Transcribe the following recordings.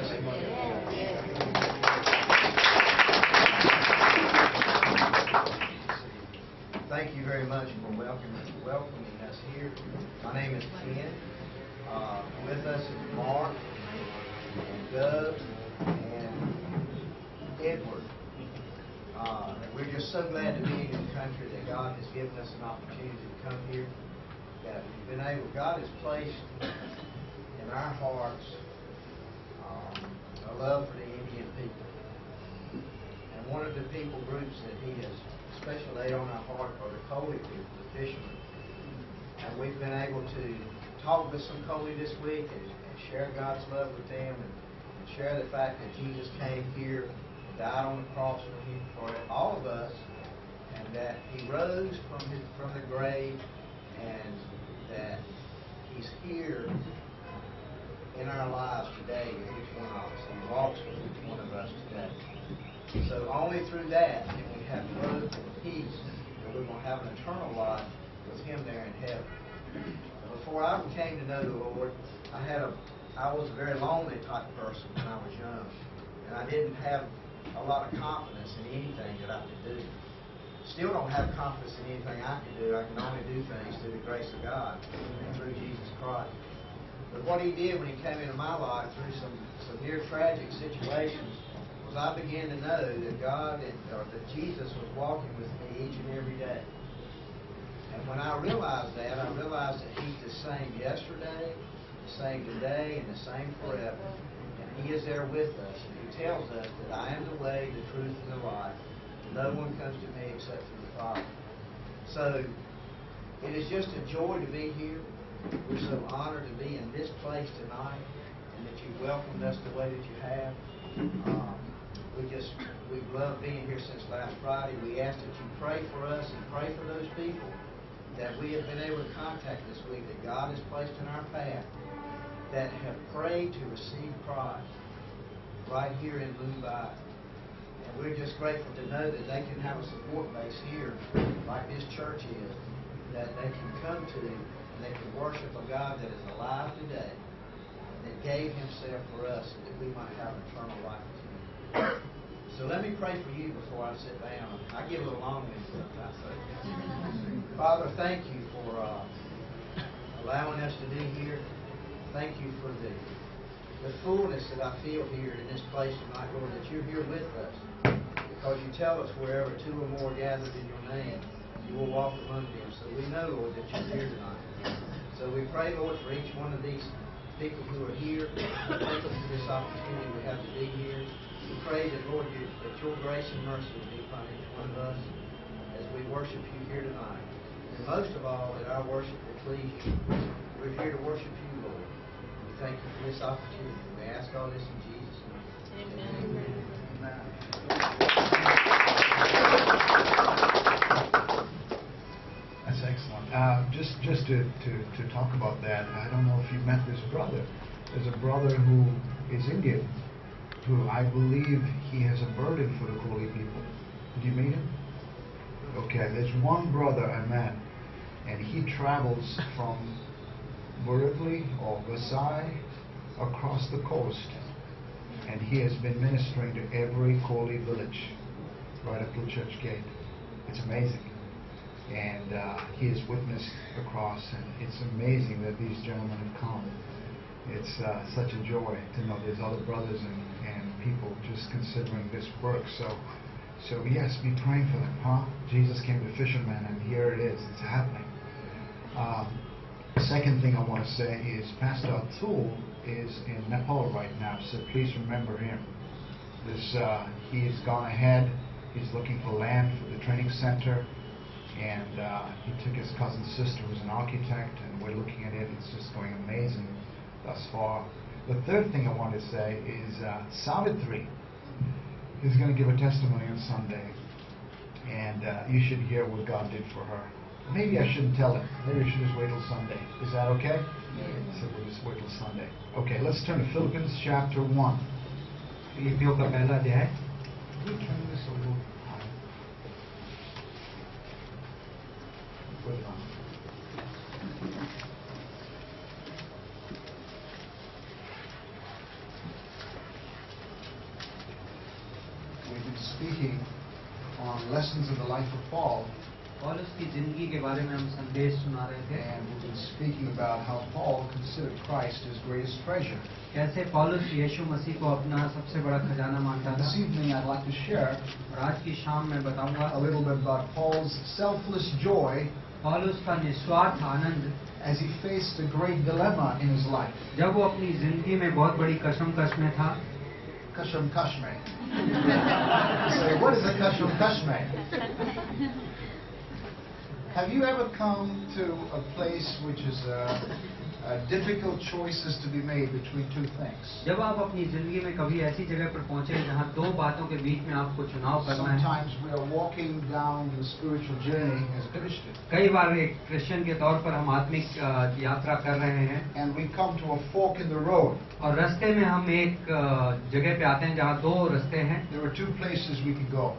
Thank you very much for welcoming us here. My name is Ken. With us is Mark and Doug and Edward. We're just so glad to be in the country that God has given us an opportunity to come here. That we've been able. God has placed in our hearts a love for the Indian people. And one of the people groups that He has especially laid on our heart are the Coley people, the fishermen. And we've been able to talk with some Coley this week and share God's love with them and share the fact that Jesus came here and died on the cross for all of us, and that He rose from the grave, and that He's here in our lives today with each one of us. He walks with each one of us today. So only through that can we have hope and peace that we're going to have an eternal life with Him there in heaven. Before I came to know the Lord, I was a very lonely type person when I was young. And I didn't have a lot of confidence in anything that I could do. Still don't have confidence in anything I can do. I can only do things through the grace of God and through Jesus Christ. But what He did when He came into my life through some severe tragic situations was I began to know that that Jesus was walking with me each and every day. And when I realized that, I realized that He's the same yesterday, the same today, and the same forever. And He is there with us. And He tells us that I am the way, the truth, and the life. No one comes to me except through the Father. So it is just a joy to be here. We're so honored to be in this place tonight, and that you've welcomed us the way that you have. We've loved being here since last Friday. We ask that you pray for us and pray for those people that we have been able to contact this week, that God has placed in our path, that have prayed to receive Christ right here in Mumbai. And we're just grateful to know that they can have a support base here, like this church is, that they can come to and they can worship a God that is alive today, that gave Himself for us so that we might have an eternal life with Him. So let me pray for you before I sit down. I get a little long-winded sometimes. So. Father, thank you for allowing us to be here. Thank you for the fullness that I feel here in this place tonight, Lord, that you're here with us. Because you tell us wherever two or more are gathered in your name, you will walk among them. So we know, Lord, that you're here tonight. So we pray, Lord, for each one of these people who are here. Thank you for this opportunity we have to be here. We pray that, Lord, that your grace and mercy will be upon each one of us as we worship you here tonight. And most of all, that our worship will please you. We're here to worship you, Lord. We thank you for this opportunity. We ask all this in Jesus' name. Amen. That's excellent. Just to talk about that, I don't know if you met this brother. There's a brother who is Indian, who I believe he has a burden for the Coley people. Did you meet him? Okay, there's one brother I met, and he travels from Borivali or Versailles across the coast, and he has been ministering to every Coley village right up to the church gate. It's amazing. And he has witnessed across, and it's amazing that these gentlemen have come. It's such a joy to know there's other brothers and people just considering this work. So yes, be praying for them, huh? Jesus came to fishermen, and here it is. It's happening. The second thing I want to say is Pastor Atul is in Nepal right now, so please remember him. He's gone ahead. He's looking for land for the training center, and he took his cousin's sister, who's an architect, and we're looking at it. It's just going amazing thus far. The third thing I want to say is Savitri is going to give a testimony on Sunday, and you should hear what God did for her. Maybe I shouldn't tell it. Maybe I should just wait till Sunday. Is that okay? Yeah. So we'll just wait till Sunday. Okay, let's turn to Philippians chapter 1. फिलिपियों का पहला अध्याय. speaking on lessons in the life of Paul, पौलुस की जिंदगी के बारे में हम संदेश सुना रहे थे। and we've been speaking about how Paul considered Christ his greatest treasure. कैसे पौलुस यीशु मसीह को अपना सबसे बड़ा खजाना मानता था। This evening I'd like to share और आज की शाम में बताऊंगा a little bit about Paul's selfless joy पौलुस का निस्वार्थ आनंद as he faced a great dilemma in his life. जब वो अपनी जिंदगी में बहुत बड़ी कशमकश में था। Kashum Kashme. Say, what is a Kashum Kashme? Have you ever come to a place which is difficult choices to be made between two things? जब आप अपनी जिंदगी में कभी ऐसी जगह पर पहुंचे जहां दो बातों के बीच में आपको चुनाव करना है। Sometimes we are walking down the spiritual journey as Christians, कई बार एक क्रिश्चियन के तौर पर हम आत्मिक यात्रा कर रहे हैं and we come to a fork in the road. और रास्ते में हम एक जगह पे आते हैं जहां दो रास्ते हैं। There are two places we can go.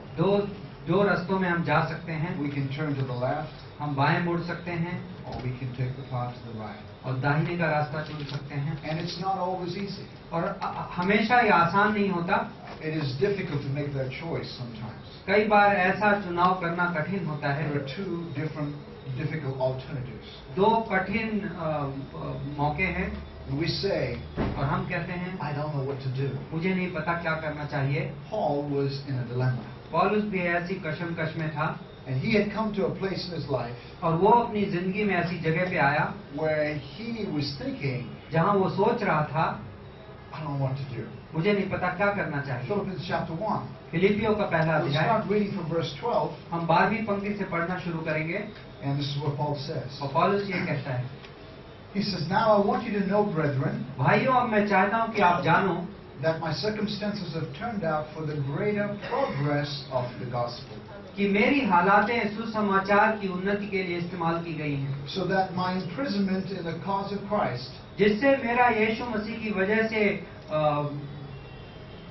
दो रास्तों में हम जा सकते हैं। We can turn to the left, हम बाएं मुड़ सकते हैं or we can take the path to the right. और दाहिने का रास्ता चुन सकते हैं। And it's not always easy. और हमेशा ये आसान नहीं होता। It is difficult to make that choice sometimes. कई बार ऐसा चुनाव करना कठिन होता है। There are two difficult alternatives. दो कठिन मौके हैं We say, और हम कहते हैं I don't know what to do. मुझे नहीं पता क्या करना चाहिए। Paul was in a dilemma. पौलुस भी ऐसी कशमकश में था And he had come to a place in his life और वो अपनी जिंदगी में ऐसी जगह पे आया where he was thinking, जहां वो सोच रहा था I don't know what to do. मुझे नहीं पता क्या करना चाहिए। Philippians chapter 1. फिलिपियों का पहला We'll अध्याय start reading from verse 12, हम 12वीं पंक्ति से पढ़ना शुरू करेंगे and this is what Paul says. और पौलुस ये कहता है, He says, Now I want you to know, brethren, भाइयों अब मैं चाहता हूँ कि आप जानो that my circumstances have turned out for the greater progress of the gospel, कि मेरी हालातें सुसमाचार की उन्नति के लिए इस्तेमाल की गई हैं, so that my imprisonment in the cause of Christ जिससे मेरा यीशु मसीह की वजह से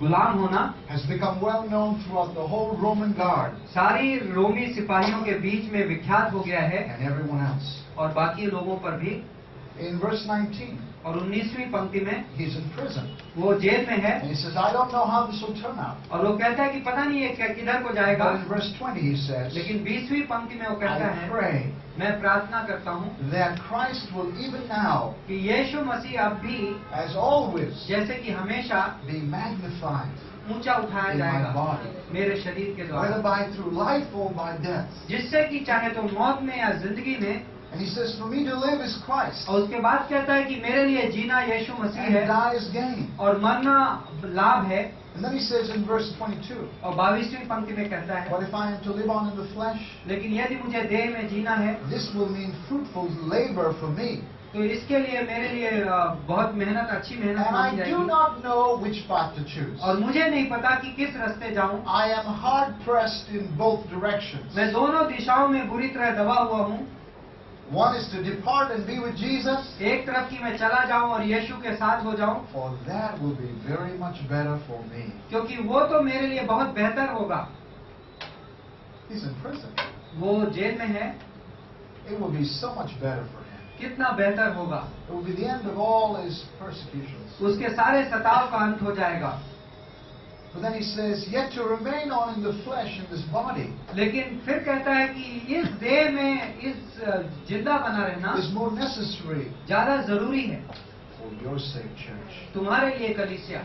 गुलाम होना has become well known throughout the whole Roman guard सारी रोमी सिपाहियों के बीच में विख्यात हो गया है and everyone else. और बाकी लोगों पर भी। In verse 19, और 19वीं पंक्ति में he's in prison. वो जेल में है And he says, I don't know how this will turn out. और वो कहता है कि पता नहीं ये किधर को जाएगा। But in verse 20 he says, लेकिन 20वीं पंक्ति में वो कहता I है, pray मैं प्रार्थना करता हूँ that Christ will even now, कि यीशु मसीह अब भी as always, जैसे कि हमेशा be magnified ऊंचा उठाया in my जाएगा body, मेरे शरीर के whether द्वारा, by through life or by death. जिससे कि चाहे तो मौत में या जिंदगी में। And he says, for me to live is Christ, और उसके बाद कहता है कि मेरे लिए जीना यीशु मसीह and है die is gain. और मरना लाभ है। And then he says in verse 22, और 22वीं पंक्ति में कहता है, but if I am to live on in the flesh, लेकिन यदि मुझे देह में जीना है this will mean fruitful labor for me. तो इसके लिए मेरे लिए बहुत मेहनत, अच्छी मेहनत And मानी I do जाएगी not know which path to choose. और मुझे नहीं पता कि किस रास्ते जाऊं। I am hard pressed in both directions. मैं दोनों दिशाओं में बुरी तरह दबा हुआ हूँ। One is to depart and be with Jesus, एक तरफ की मैं चला जाऊं और यीशु के साथ हो जाऊं, for that will be very much better for me. क्योंकि वो तो मेरे लिए बहुत बेहतर होगा। He's in prison. वो जेल में है, It will be so much better for him. कितना बेहतर होगा। It will be the end of all his persecutions. उसके सारे सताव का अंत हो जाएगा। But then he says, yet to remain on in the flesh in this body लेकिन फिर कहता है कि इस देह में इस जिंदा बना रहना is more necessary ज्यादा जरूरी है for your sake, church. तुम्हारे लिए कलीसिया।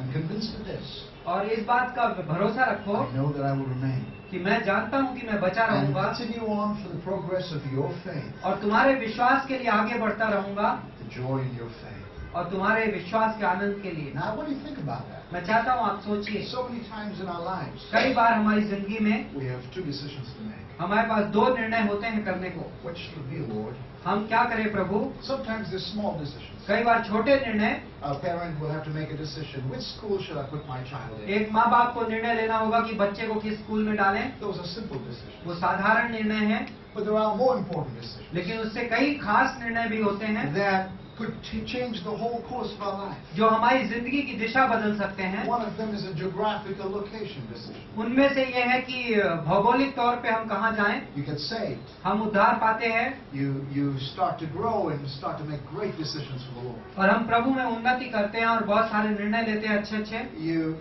I'm convinced of this. और इस बात का भरोसा रखो I know that I will remain कि मैं जानता हूँ कि मैं बचा and रहूंगा continue on for the progress of your faith, और तुम्हारे विश्वास के लिए आगे बढ़ता रहूंगा the joy in your faith. और तुम्हारे विश्वास के आनंद के लिए। Now, what do you think about that? मैं चाहता हूँ आप सोचिए, So many times in our lives, कई बार हमारी जिंदगी में we have two decisions to make. हमारे पास दो निर्णय होते हैं करने को। What should it be, Lord? हम क्या करें प्रभु? Sometimes they're small decisions. कई बार छोटे निर्णय। A parent will have to make a decision. Which school should I put my child in? एक माँ बाप को निर्णय लेना होगा कि बच्चे को किस स्कूल में डालें। Those are simple decisions. वो साधारण निर्णय हैं, But there are more important decisions लेकिन उससे कई खास निर्णय भी होते हैं that could change the whole course of our life. जो हमारी जिंदगी की दिशा बदल सकते हैं। One of them is a geographical location decision. उनमें से ये है कि भौगोलिक तौर पे हम कहाँ जाएं। You get saved. हम उद्धार पाते हैं You start to grow and start to make great decisions for the Lord. और हम प्रभु में उन्नति करते हैं और बहुत सारे निर्णय लेते हैं अच्छे।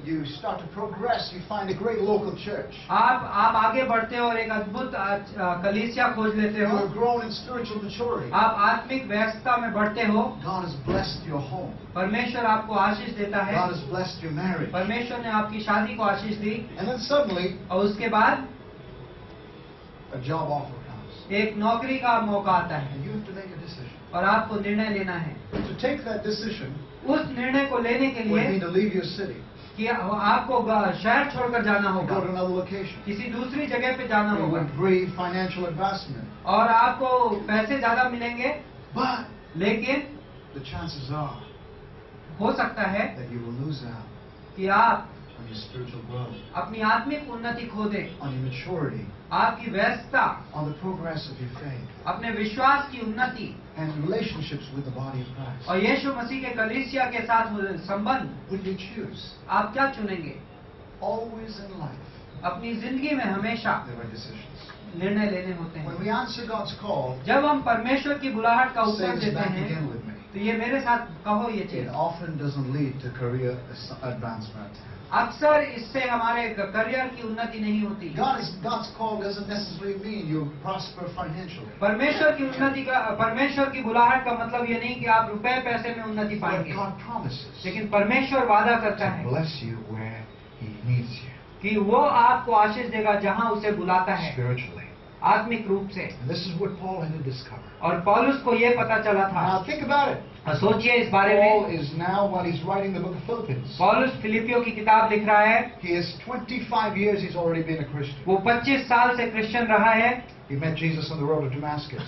You start to progress. You find a great local church. आप आगे बढ़ते हो और एक अद्भुत कलीसिया खोज लेते You हो। have grown in spiritual maturity. आप आत्मिक व्यस्तता में बढ़ते हो। God has blessed your home. परमेश्वर आपको आशीष देता है। God has blessed your marriage. परमेश्वर ने आपकी शादी को आशीष दी And then suddenly और उसके बाद a job offer comes. एक नौकरी का मौका आता है And you have to make a decision. और आपको निर्णय लेना है। To take that decision उस निर्णय को लेने के would लिए mean to leave your city, कि आपको शहर छोड़कर जाना go होगा, to another location. किसी दूसरी जगह पे जाना It होगा would breed financial investment. और आपको पैसे ज्यादा मिलेंगे, But लेकिन the chances are हो सकता है that you will lose out कि आप on your spiritual growth, अपनी आत्मिक उन्नति खो दें, on your maturity, आपकी व्यस्तता, on the progress of your faith, अपने विश्वास की उन्नति and relationships with the body of Christ. और यीशु मसीह के कलीसिया के साथ संबंध। Would you choose? आप क्या चुनेंगे? Always in life, अपनी जिंदगी में हमेशा there are decisions. निर्णय लेने होते When हैं। we answer God's call, जब हम परमेश्वर की बुलाहट का say उत्तर this देते back हैं again with me. तो ये मेरे साथ कहो ये चीज। It often doesn't lead to career advancement. अक्सर इससे हमारे करियर की उन्नति नहीं होती। God's call doesn't necessarily mean you prosper financially. परमेश्वर की बुलाहट का मतलब ये नहीं कि आप रुपए पैसे में उन्नति But पाएंगे, God promises लेकिन परमेश्वर वादा करता to है bless you where He needs you कि वो आपको आशीष देगा जहां उसे बुलाता है, spiritually. आत्मिक रूप से। And this is what Paul had to discover. और पौलुस को ये पता चला था। Now think about it. और सोचिए इस बारे Paul में। is now, while he's writing the book of Philippians, पौलुस फिलिपियों की किताब लिख रहा है। he is 25 years he's already been a Christian. वो 25 साल से क्रिश्चियन रहा है। He met Jesus on the road to Damascus.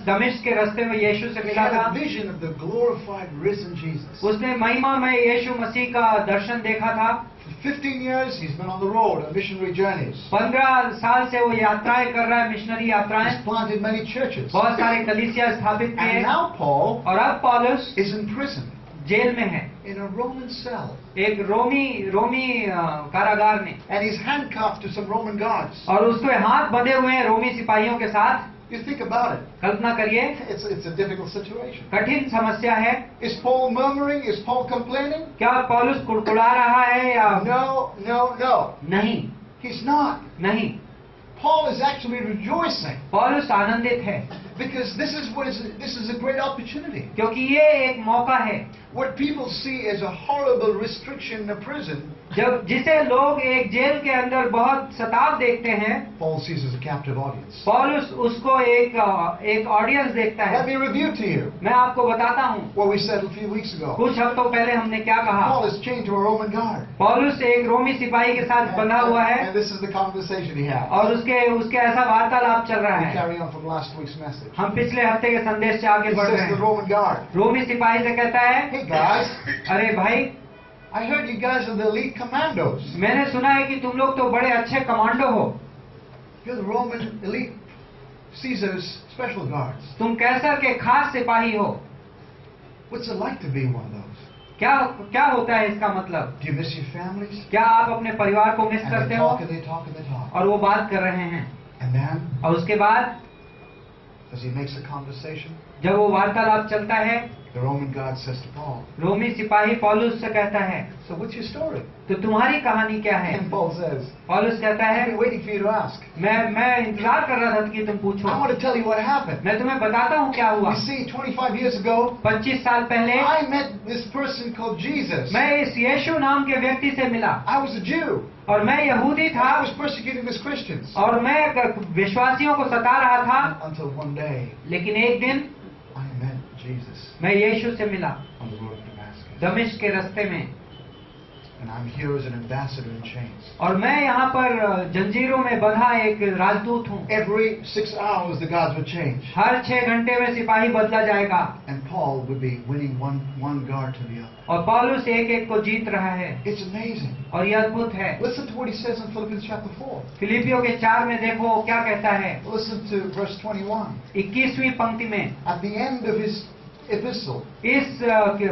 दमिश्क के रास्ते में यीशु से He मिला had था। a vision of the glorified risen Jesus. उसने महिमा में यीशु मसीह का दर्शन देखा था। For 15 years he's been on the road on missionary journeys. 15 साल से वो यात्राएं कर रहा है, मिशनरी यात्राएं। He's planted many churches. बहुत सारे कलीसिया स्थापित किए। And now Paul और अब पौलुस is in prison जेल में है, in a Roman cell. एक रोमी कारागार में, And he's handcuffed to some Roman guards. और उसके हाथ बंधे हुए हैं रोमी सिपाहियों के साथ। You think about it. कल्पना करिए, It's a difficult situation. कठिन समस्या है। Is Paul murmuring? Is Paul complaining? क्या पौलुस कुड़कुड़ा रहा है या No. नहीं? He's not. नहीं, Paul is actually rejoicing पौलुस आनंदित है because this is a great opportunity. क्योंकि ये एक मौका है। What people see as a horrible restriction in a prison, जब जिसे लोग एक जेल के अंदर बहुत सताव देखते हैं, Paul sees as a captive audience. पौलुस उसको एक ऑडियंस देखता Let है। me review to you मैं आपको बताता हूँ, what we said a few weeks ago. कुछ हफ्तों पहले हमने क्या कहा। Paul is chained to a Roman guard. पौलुस एक रोमी सिपाही के साथ बंधा हुआ है And this is the conversation he has. और उसके ऐसा वार्तालाप चल रहा We है। carry on from last week's message. हम पिछले हफ्ते के संदेश से आगे He बढ़ says रहे to the हैं। Roman guard, रोमी सिपाही से कहता है, hey guys, अरे भाई, I heard you guys are the elite commandos. मैंने सुना है कि तुम लोग तो बड़े अच्छे कमांडो हो, You're the Roman elite Caesar's special guards. तुम कैसर के खास सिपाही हो। What's it like to be one of those? क्या होता है इसका मतलब? Do you miss your families? क्या आप अपने परिवार को मिस And करते they हो? talk and they talk and they talk. और वो बात कर रहे हैं, And then, और उसके बाद as he makes a conversation, जब वो वार्तालाप चलता है, the Roman guard says to Paul, रोमी सिपाही पौलुस से कहता है, so what's your story? तो तुम्हारी कहानी क्या है? And Paul says, पौलुस कहता I've है, been waiting for you to ask. मैं इंतजार कर रहा था कि तुम I पूछो। want to tell you what happened. मैं तुम्हें बताता हूँ क्या हुआ। You see, 25 years ago, 25 साल पहले I met this person called Jesus. मैं इस यीशु नाम के व्यक्ति से मिला I was a Jew. और मैं यहूदी था I was persecuting these Christians. और मैं विश्वासियों को सता रहा था, Until one day, लेकिन एक दिन I met Jesus मैं यीशु से मिला on the road to Damascus. दमिश्क के रास्ते में, And I'm here as an ambassador in chains. और मैं यहाँ पर जंजीरों में बंधा एक राजदूत हूँ। Every 6 hours, the guards would change. हर 6 घंटे में सिपाही बदला जाएगा And Paul would be winning one guard to the other. और पौलुस एक को जीत रहा है, It's amazing. और ये अद्भुत है। Listen to what he says in Philippians chapter 4. फिलिपियों के 4 में देखो क्या कहता है। Listen to verse 21. 21वीं पंक्ति में, At the end of his epistle, इस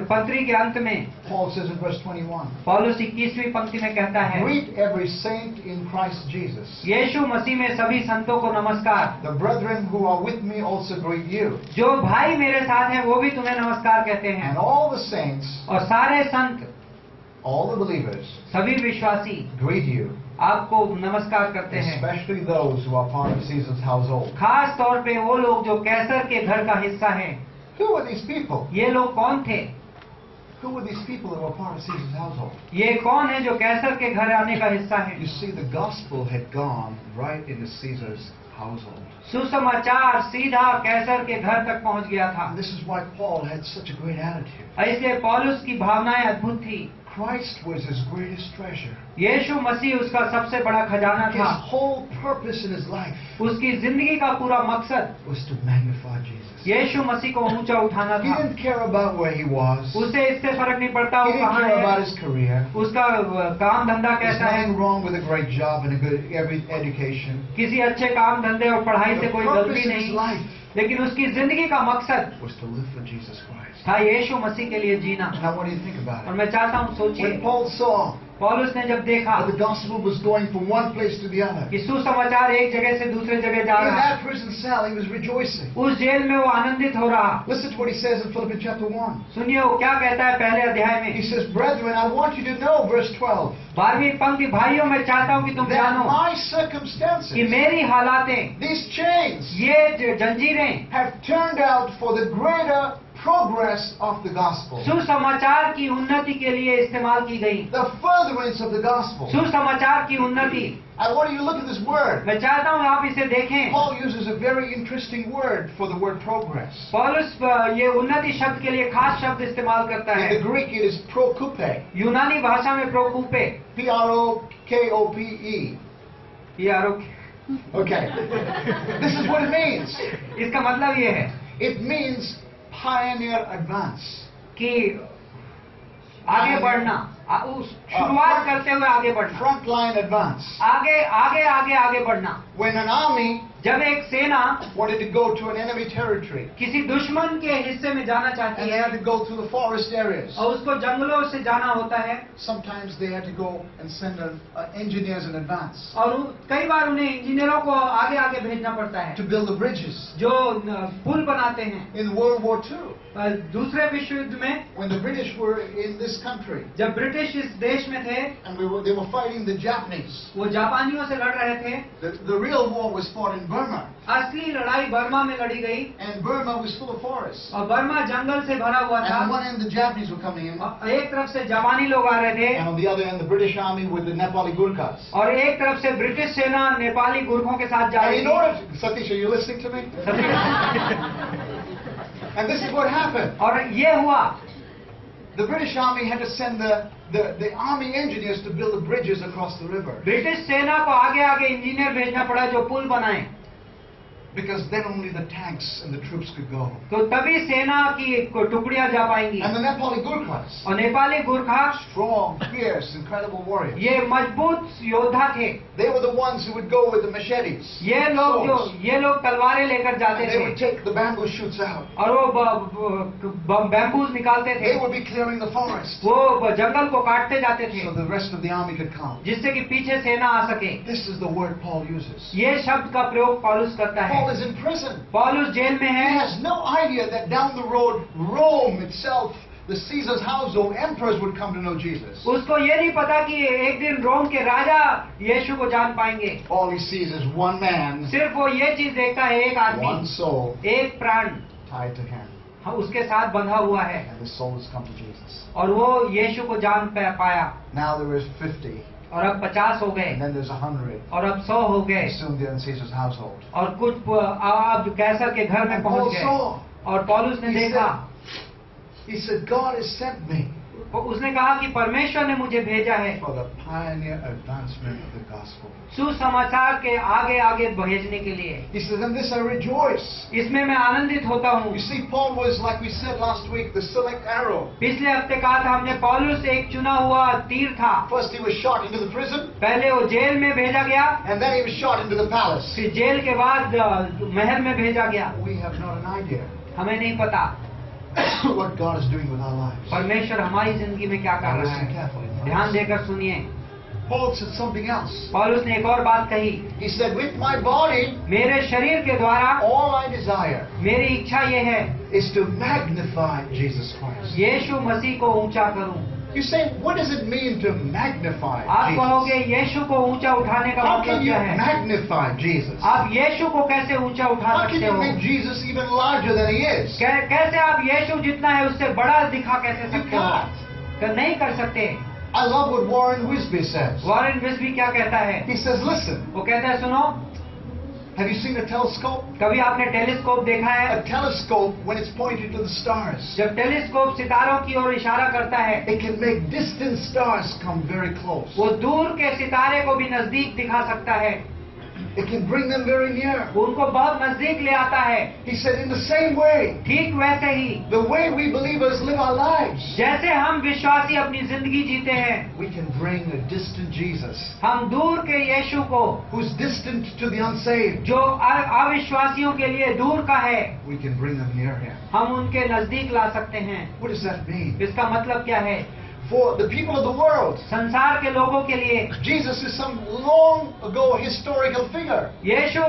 पत्री के अंत में Paul says in verse 21, पौलुस 21वीं पंक्ति में कहता है, greet every saint in Christ Jesus. यीशु मसीह में सभी संतों को नमस्कार। The brethren who are with me also greet you. जो भाई मेरे साथ हैं वो भी तुम्हें नमस्कार कहते हैं। And all the saints, और सारे संत, all the believers, सभी विश्वासी greet you, आपको नमस्कार करते हैं। especially those who are part of Caesar's household. खास तौर पे वो लोग जो कैसर के घर का हिस्सा हैं। Who were these people? ये लोग कौन थे? Who were these people who were part of Caesar's household? ये कौन है जो कैसर के घर आने का हिस्सा है? You see, the gospel had gone right into Caesar's household. सुसमाचार सीधा कैसर के घर तक पहुंच गया था। And this is why Paul had such a great attitude. इसलिए पौलुस की भावनाएं अद्भुत थी। Christ was his greatest treasure. यीशु मसीह उसका सबसे बड़ा खजाना His था। whole purpose in his life उसकी जिंदगी का पूरा मकसद was to magnify Jesus. यीशु मसीह को ऊंचा उठाना He था। didn't care about where he was. उसे इससे फर्क नहीं पड़ता He वो didn't कहाँ care about है, his career. उसका काम धंधा There's कैसा है, nothing wrong with a great job and a good every education. किसी अच्छे काम धंधे और पढ़ाई से The कोई purpose गलती of his नहीं, life लेकिन उसकी जिंदगी का मकसद was to live for Jesus Christ. था यीशु मसीह के लिए जीना। Now what do you think about और it? मैं चाहता हूँ सोचिए, When Paul saw पौलुस ने जब देखा that the gospel was going from one place to the other, कि सुसमाचार एक जगह से दूसरे जगह जा in रहा है, that prison cell he was rejoicing. उस जेल में वो आनंदित हो रहा। Listen to what he says in Philippians chapter 1. सुनिए वो क्या कहता है पहले अध्याय He में, says, brethren, I want you to know, verse 12, 12वीं पंक्ति, भाइयों मैं चाहता हूँ कि तुम that जानो my कि circumstances, मेरी हालातें, these chains, ये जंजीरें have turned out for the greater progress of the gospel. सुसमाचार की उन्नति के लिए इस्तेमाल की गई। The furtherance of the gospel. सुसमाचार की उन्नति। I want you to look at this word. मैं चाहता हूँ आप इसे देखें। Paul uses a very interesting word for the word progress. पौलुस ये उन्नति शब्द के लिए खास शब्द इस्तेमाल करता In है। the Greek it is prokupe. यूनानी भाषा में प्रोकूपे, P-R-O-K-O-P-E. ये आरोग्य, Okay. This is what it means. इसका मतलब ये है It means pioneer advance. कि आगे बढ़ना, उस शुरुआत करते हुए आगे बढ़ना, Frontline advance. आगे आगे आगे आगे बढ़ना। When an army जब एक सेना wanted to go to an enemy territory, किसी दुश्मन के हिस्से में जाना चाहती and they है had to go through the forest areas, और उसको जंगलों से जाना होता है, sometimes they had to go and send engineers in advance और कई बार उन्हें इंजीनियरों को आगे आगे भेजना पड़ता है to build the bridges. जो पुल बनाते हैं। In World War II, दूसरे विश्व युद्ध में when the British were in this country, जब ब्रिटिश इस देश में थे, and they were fighting the Japanese, वो जापानियों से लड़ रहे थे। the real war was fought in Burma, असली लड़ाई बर्मा में लड़ी गई and Burma was full of forests. और बर्मा जंगल से भरा हुआ And था। on one end the Japanese were coming in, और एक तरफ से जापानी लोग आ रहे थे and on the other end the British army with the Nepali Gurkhas. और एक तरफ से ब्रिटिश सेना नेपाली गुरखों के साथ जा And रही in थी। order to, Satish, are you listening to me? And this is what happened. और ये हुआ, The British army had to send the army engineers to build the bridges across the river, British सेना को आगे आगे engineer भेजना पड़ा जो पुल बनाए, because then only the tanks and the troops could go. तो तभी सेना की टुकड़ियां जा पाएंगी। And the Nepali Gurkhas, और Nepali Gurkha strong, fierce, incredible warriors, ये मजबूत योद्धा थे। they were the ones who would go with the machetes, ये लोग तलवारें लेकर जाते and they थे would take the bamboo shoots out. और वो बैम्बूज निकालते थे, They would be clearing the forest वो जंगल को काटते जाते थे so the rest of the army could come. जिससे कि पीछे सेना आ सके। This is the word Paul uses. ये शब्द का प्रयोग पौलुस करता है। Paul is in prison. पौलुस जेल में He है, has no idea that down the road, Rome itself, the Caesar's household, emperors would come to know Jesus. उसको ये नहीं पता कि एक दिन रोम के राजा यीशु को जान पाएंगे। All he sees is one man, सिर्फ वो ये चीज देखता है, एक one आदमी, soul एक प्राण tied to him. उसके साथ बंधा हुआ है And the soul has come to Jesus. और वो यीशु को जान पाया। Now there is 50, और अब 50 हो गए and then there's 100, और अब 100 हो गए and soon they're in Caesar's household. और कुछ अब कैसर के घर में And पहुंच Paul गए। saw, और पौलुस ने he देखा, said, God has sent me उसने कहा कि परमेश्वर ने मुझे भेजा है for the pioneer advancement of the gospel. सुसमाचार के आगे आगे भेजने के लिए। He says, in this I rejoice. इसमें मैं आनंदित होता हूँ। You see, Paul was, like we said last week, the select arrow. पिछले हफ्ते कहा था हमने, पौलुस एक चुना हुआ तीर था। First he was shot into the prison, पहले वो जेल में भेजा गया, and then he was shot into the palace. फिर जेल के बाद महल में भेजा गया। We have not an idea. हमें नहीं पता। what God is doing with our lives. परमेश्वर हमारी जिंदगी में क्या कर Now रहा listen है, carefully. ध्यान देकर सुनिए। Paul said something else. पौलुस ने एक और बात कही, He said, with my body, मेरे शरीर के द्वारा all I desire मेरी इच्छा ये है, is to magnify Jesus Christ. यीशु मसीह को ऊंचा करूं। You say, what does it mean to magnify आप कहोगे Jesus? यीशु को ऊंचा उठाने का How मतलब can you क्या है? magnify Jesus? आप यीशु को कैसे ऊंचा उठा How can सकते you हो? make Jesus even larger than he is? कैसे आप यीशु जितना है उससे बड़ा दिखा कैसे You सकते हो? can't. तो नहीं कर सकते। I love what Warren Wisby says. Warren विस्बी क्या कहता है? He says, listen, वो कहता है सुनो, have you seen a telescope? कभी आपने टेलीस्कोप देखा है? A telescope, when it's pointed to the stars, जब टेलीस्कोप सितारों की ओर इशारा करता है, it can make distant stars come very close. वो दूर के सितारे को भी नजदीक दिखा सकता है, It can bring them very near. वो उनको बहुत नजदीक ले आता है। He said, in the same way, ठीक वैसे ही the way we believers live our lives, जैसे हम विश्वासी अपनी जिंदगी जीते हैं, we can bring a distant Jesus हम दूर के यीशु को, who's distant to the unsaved. जो अविश्वासियों के लिए दूर का है, We can bring them near him. हम उनके नजदीक ला सकते हैं। What does that mean? इसका मतलब क्या है? For the people of the world, संसार के लोगों के लिए Jesus is some long ago historical figure. यीशु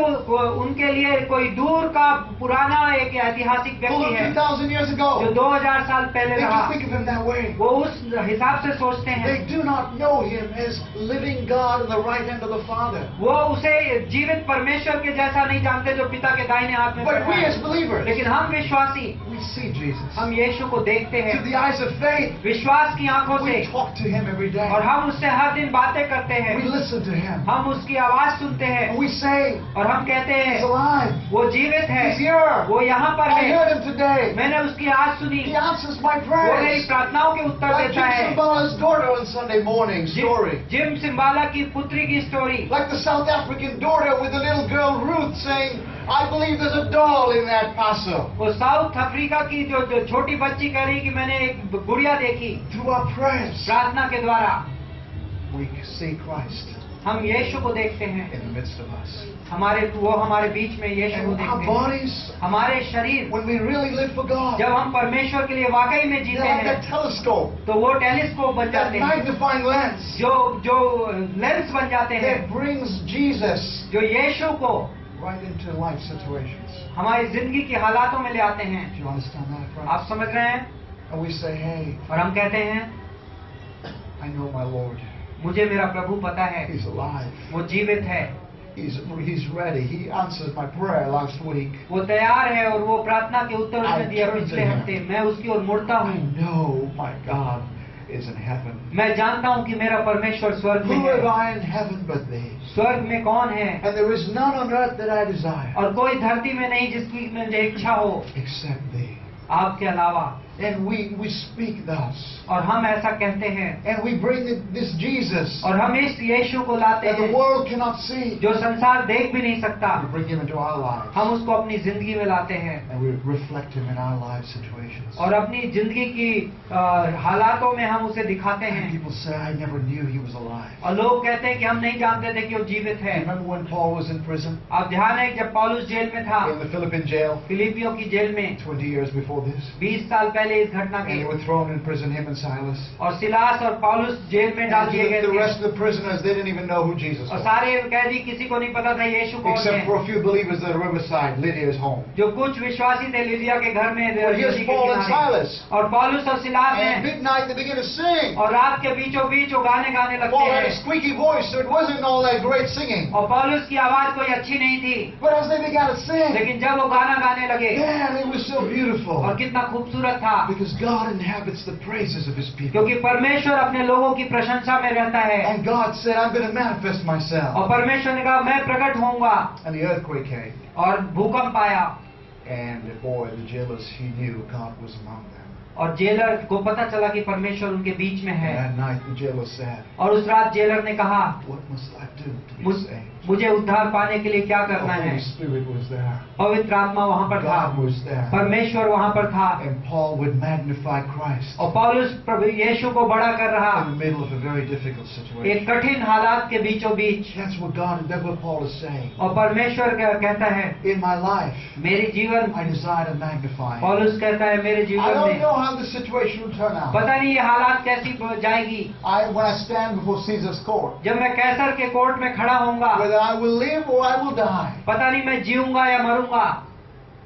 उनके लिए कोई दूर का पुराना एक ऐतिहासिक Full व्यक्ति of है 2,000 years जो ago. 2000 साल पहले They रहा। just think of him that way. वो उस हिसाब से सोचते हैं, They do not know him as living God in the right hand of the Father. वो उसे जीवित परमेश्वर के जैसा नहीं जानते जो पिता के दाहिने हाथ में But बैठा we है। as believers, लेकिन हम विश्वासी, we see Jesus. हम यीशु को देखते हैं Through the eyes of faith, विश्वास की आंखों से, we talk to him every day. और हम उससे हर दिन बातें करते हैं, We listen to him. हम उसकी आवाज सुनते हैं And we say, और हम कहते हैं he's alive. वो जीवित है, He's here. वो यहाँ पर I है, heard him today. मैंने उसकी आवाज सुनी, He answers my वो मेरी prayers. प्रार्थनाओं के उत्तर Like देता Jim है। Simbala's daughter on Sunday morning story. Jim Simbala की पुत्री की story, Like the South African daughter with the little girl Ruth saying, I believe there's a doll in that paso. वो south Africa की जो छोटी बच्ची कह रही कि मैंने एक गुड़िया देखी। Through our prayers, प्रार्थना के द्वारा we see Christ हम यीशु को देखते हैं, in the midst of us. वो हमारे बीच में यीशु को And our देखते हैं। bodies, हमारे शरीर when we really live for God, जब हम परमेश्वर के लिए वाकई में they're जीते like हैं that telescope, तो वो टेलीस्कोप बन that जाते हैं, magnifying lens जो लेंस बन जाते हैं, that brings Jesus जो यीशु को right into life situations. हमारी जिंदगी की हालातों में ले आते हैं। Do you understand that, friends? आप समझ रहे हैं? And we say, hey, और हम कहते हैं I know my Lord. मुझे मेरा प्रभु पता है, He's alive. वो जीवित है, He's ready. He answered my prayer last week. वो तैयार है और वो प्रार्थना के उत्तर उसने दिया पिछले हफ्ते। मैं उसकी ओर मुड़ता I हूँ, know my God is in heaven. मैं जानता हूँ कि मेरा परमेश्वर स्वर्ग में Who have है। I in heaven but thee? स्वर्ग में कौन है? And there is none on earth that I desire और कोई धरती में नहीं जिसकी मुझे इच्छा हो except thee. आपके अलावा। And we speak thus. और हम ऐसा कहते हैं And we bring this Jesus और हम इस यीशु को लाते that the हैं world cannot see. जो संसार देख भी नहीं सकता, We bring him into our lives. हम उसको अपनी जिंदगी में लाते हैं And we reflect him in our life situations. और अपनी जिंदगी की हालातों में हम उसे दिखाते And हैं। people say, I never knew he was alive. और लोग कहते हैं कि हम नहीं जानते थे कि वो जीवित है। Remember when Paul was in prison? आप ध्यान है जब पौलुस जेल में था, In the Philippine jail, फिलिपियों की जेल में 20 years before this. 20 साल पहले इस घटना And के, they were thrown in prison, him and Silas. और सिलास और पौलुस जेल में डाल And दिए गए the थे rest of the prisoners, they didn't even know who Jesus और was. सारे कैदी किसी को नहीं पता था यीशु कौन Except for है। a few believers at Riverside, Lydia's home. जो कुछ विश्वासी थे लिदिया के घर में Well, here's नदी के Paul and किनारे। Silas. और पौलुस और सिलास And हैं midnight they begin to sing. और रात के बीचों बीच वो गाने गाने लगते Paul had a हैं squeaky voice, so it wasn't all that great singing. और पौलुस की आवाज कोई अच्छी नहीं थी, But as they began to sing, लेकिन जब वो गाना गाने लगे man, it was so beautiful. और कितना खूबसूरत था, Because God inhabits the praises of his people. क्योंकि परमेश्वर अपने लोगों की प्रशंसा में रहता है। And God said, I'm going to manifest myself. और परमेश्वर ने कहा मैं प्रकट होऊंगा, And the earthquake came. और भूकंप आया And boy, the jailers, he knew God was among them. और जेलर को पता चला कि परमेश्वर उनके बीच में And है। that night the jailer said, और उस रात जेलर ने कहा, "What must I do to be मुझ- saved?" मुझे उद्धार पाने के लिए क्या The करना है? Holy Spirit was there. पवित्र आत्मा वहाँ पर था, God was there. परमेश्वर वहाँ पर था, And Paul would magnify Christ और पौलुस प्रभु यीशु को बड़ा कर रहा in the middle of a very difficult एक situation. कठिन हालात के बीचों बीच। That's what Paul is saying. और परमेश्वर कहता है, In my life, मेरे जीवन, I desire to magnify Him. पौलुस कहता है मेरे I जीवन don't में know how the situation will turn out. पता नहीं ये हालात कैसी जाएगी। When I stand before Caesar's court, जब मैं कैसर के कोर्ट में खड़ा होऊंगा, whether I will live or I will die. पता नहीं मैं जीऊंगा या मरूंगा,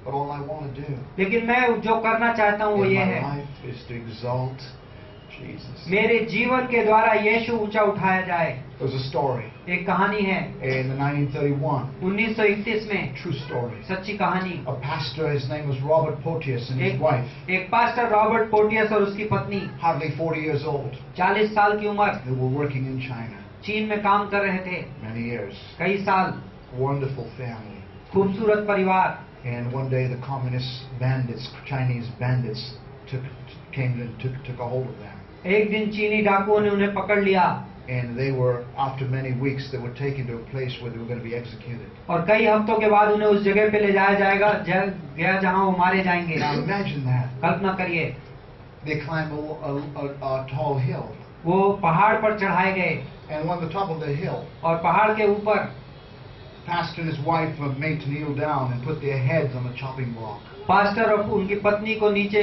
But all I want to do लेकिन मैं जो करना चाहता हूँ वो in ये my है, life is to exalt Jesus. मेरे जीवन के द्वारा यीशु ऊंचा उठाया जाए। There's a story एक कहानी है in 1931, 1931 में, true story. सच्ची कहानी। A pastor, his name was Robert Potius, and his wife, एक पास्टर रॉबर्ट पोटियस और उसकी पत्नी hardly 40 years old. 40 साल की उम्र, They were working in China चीन में काम कर रहे थे many years. कई साल। Wonderful family. खूबसूरत परिवार। And one day the communist bandits, Chinese bandits, came and took a hold of them. एक दिन चीनी डाकुओं ने उन्हें पकड़ लिया And they were, after many weeks, they were taken to a place where they were going to be executed. और कई हफ्तों के बाद उन्हें उस जगह पे ले जाया गया जहां वो मारे जाएंगे। Now imagine that. कल्पना करिए, They climb a tall hill. वो पहाड़ पर चढ़ाए गए And on the top of the hill, और पहाड़ के ऊपर pastor and his wife were made to kneel down and put their heads on the chopping block. Pastor और उनकी पत्नी को नीचे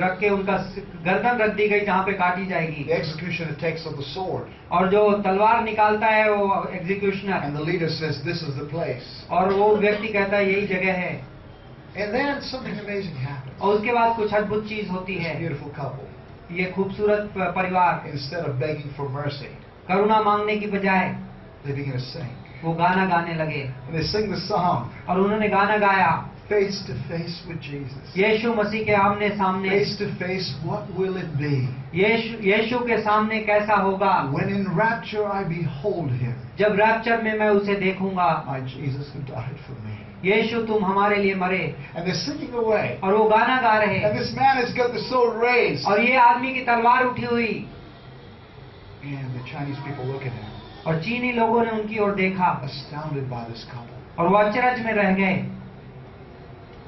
रख के उनका गर्दन रख दी गई जहाँ पे काटी जाएगी। The executioner takes up the sword. और जो तलवार निकालता है वो executioner, And the leader says, "This is the place." और वो व्यक्ति कहता है यही जगह है। And then something amazing happens. और उसके बाद कुछ अद्भुत चीज होती This है। beautiful couple, ये खूबसूरत परिवार instead of begging for mercy, करुणा मांगने की बजाय they begin to sing. वो गाना गाने लगे And they sing the song, और उन्होंने गाना गाया, face to face with Jesus. यीशु मसीह के आमने सामने। Face to face, what will it be? यीशु के सामने कैसा होगा? When in rapture I behold Him, जब रैप्चर में मैं उसे देखूंगा। my Jesus who died for me. यीशु तुम हमारे लिए मरे। And they're singing away. और वो गाना गा रहे। And this man has got the sword raised. और ये आदमी की तलवार उठी हुई। And the Chinese people look at him, और चीनी लोगों ने उनकी ओर देखा astounded by this couple. और वो अचरज में रह गए।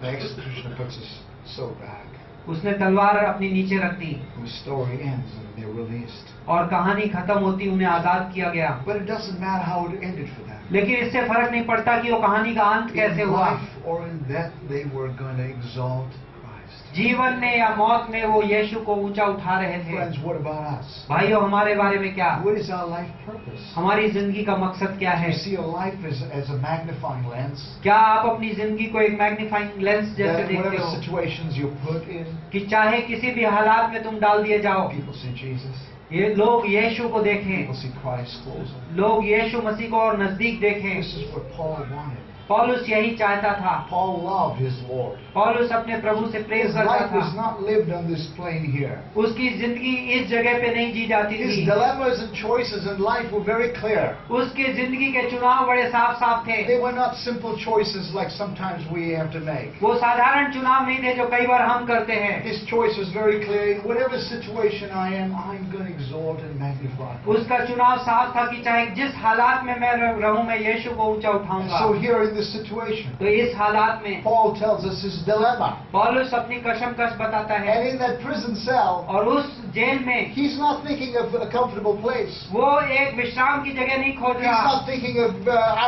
The executioner puts his sword back. उसने तलवार अपनी नीचे रख दी And the story ends and they're released. और कहानी खत्म होती, उन्हें आजाद किया गया। But it doesn't matter how it ended for them. लेकिन इससे फर्क नहीं पड़ता कि वो कहानी का अंत कैसे In हुआ। life or in death, they were going to exalt Christ. जीवन में या मौत में वो यीशु को ऊंचा उठा रहे थे। Friends, what about us? भाइयों, हमारे बारे में क्या? What is our life purpose? हमारी जिंदगी का मकसद क्या है? You see your life as a magnifying lens. क्या आप अपनी जिंदगी को एक मैग्नीफाइंग लेंस जैसे That देखते whatever हो situations you're put in, कि चाहे किसी भी हालात में तुम डाल दिए जाओ, people see Jesus. ये लोग यीशु को देखें, People see Christ closer. लोग यीशु मसीह को और नजदीक देखें। This is what Paul wanted. पौलुस यही चाहता था। Paul loved his Lord. पौलुस अपने प्रभु से प्रेम His करता life was था। not lived on this plane here. उसकी जिंदगी इस जगह पे नहीं जी जाती His थी। dilemmas and choices in life were very clear. उसके जिंदगी के चुनाव बड़े साफ साफ थे। They were not simple choices like sometimes we have to make. वो साधारण चुनाव नहीं थे जो कई बार हम करते हैं। His choice was very clear. In whatever situation I am, I'm going to exalt and magnify God. उसका चुनाव साफ था कि चाहे जिस हालात में मैं रहूं, मैं यीशु को ऊंचा And उठाऊंगा। so here in this situation, तो इस हालात में Paul tells us his dilemma. पौलुस अपनी कशमकश बताता है। And in that prison cell, और उस जेल में he's not thinking of a comfortable place. वो एक विश्राम की जगह नहीं खोज He's रहा। not thinking of,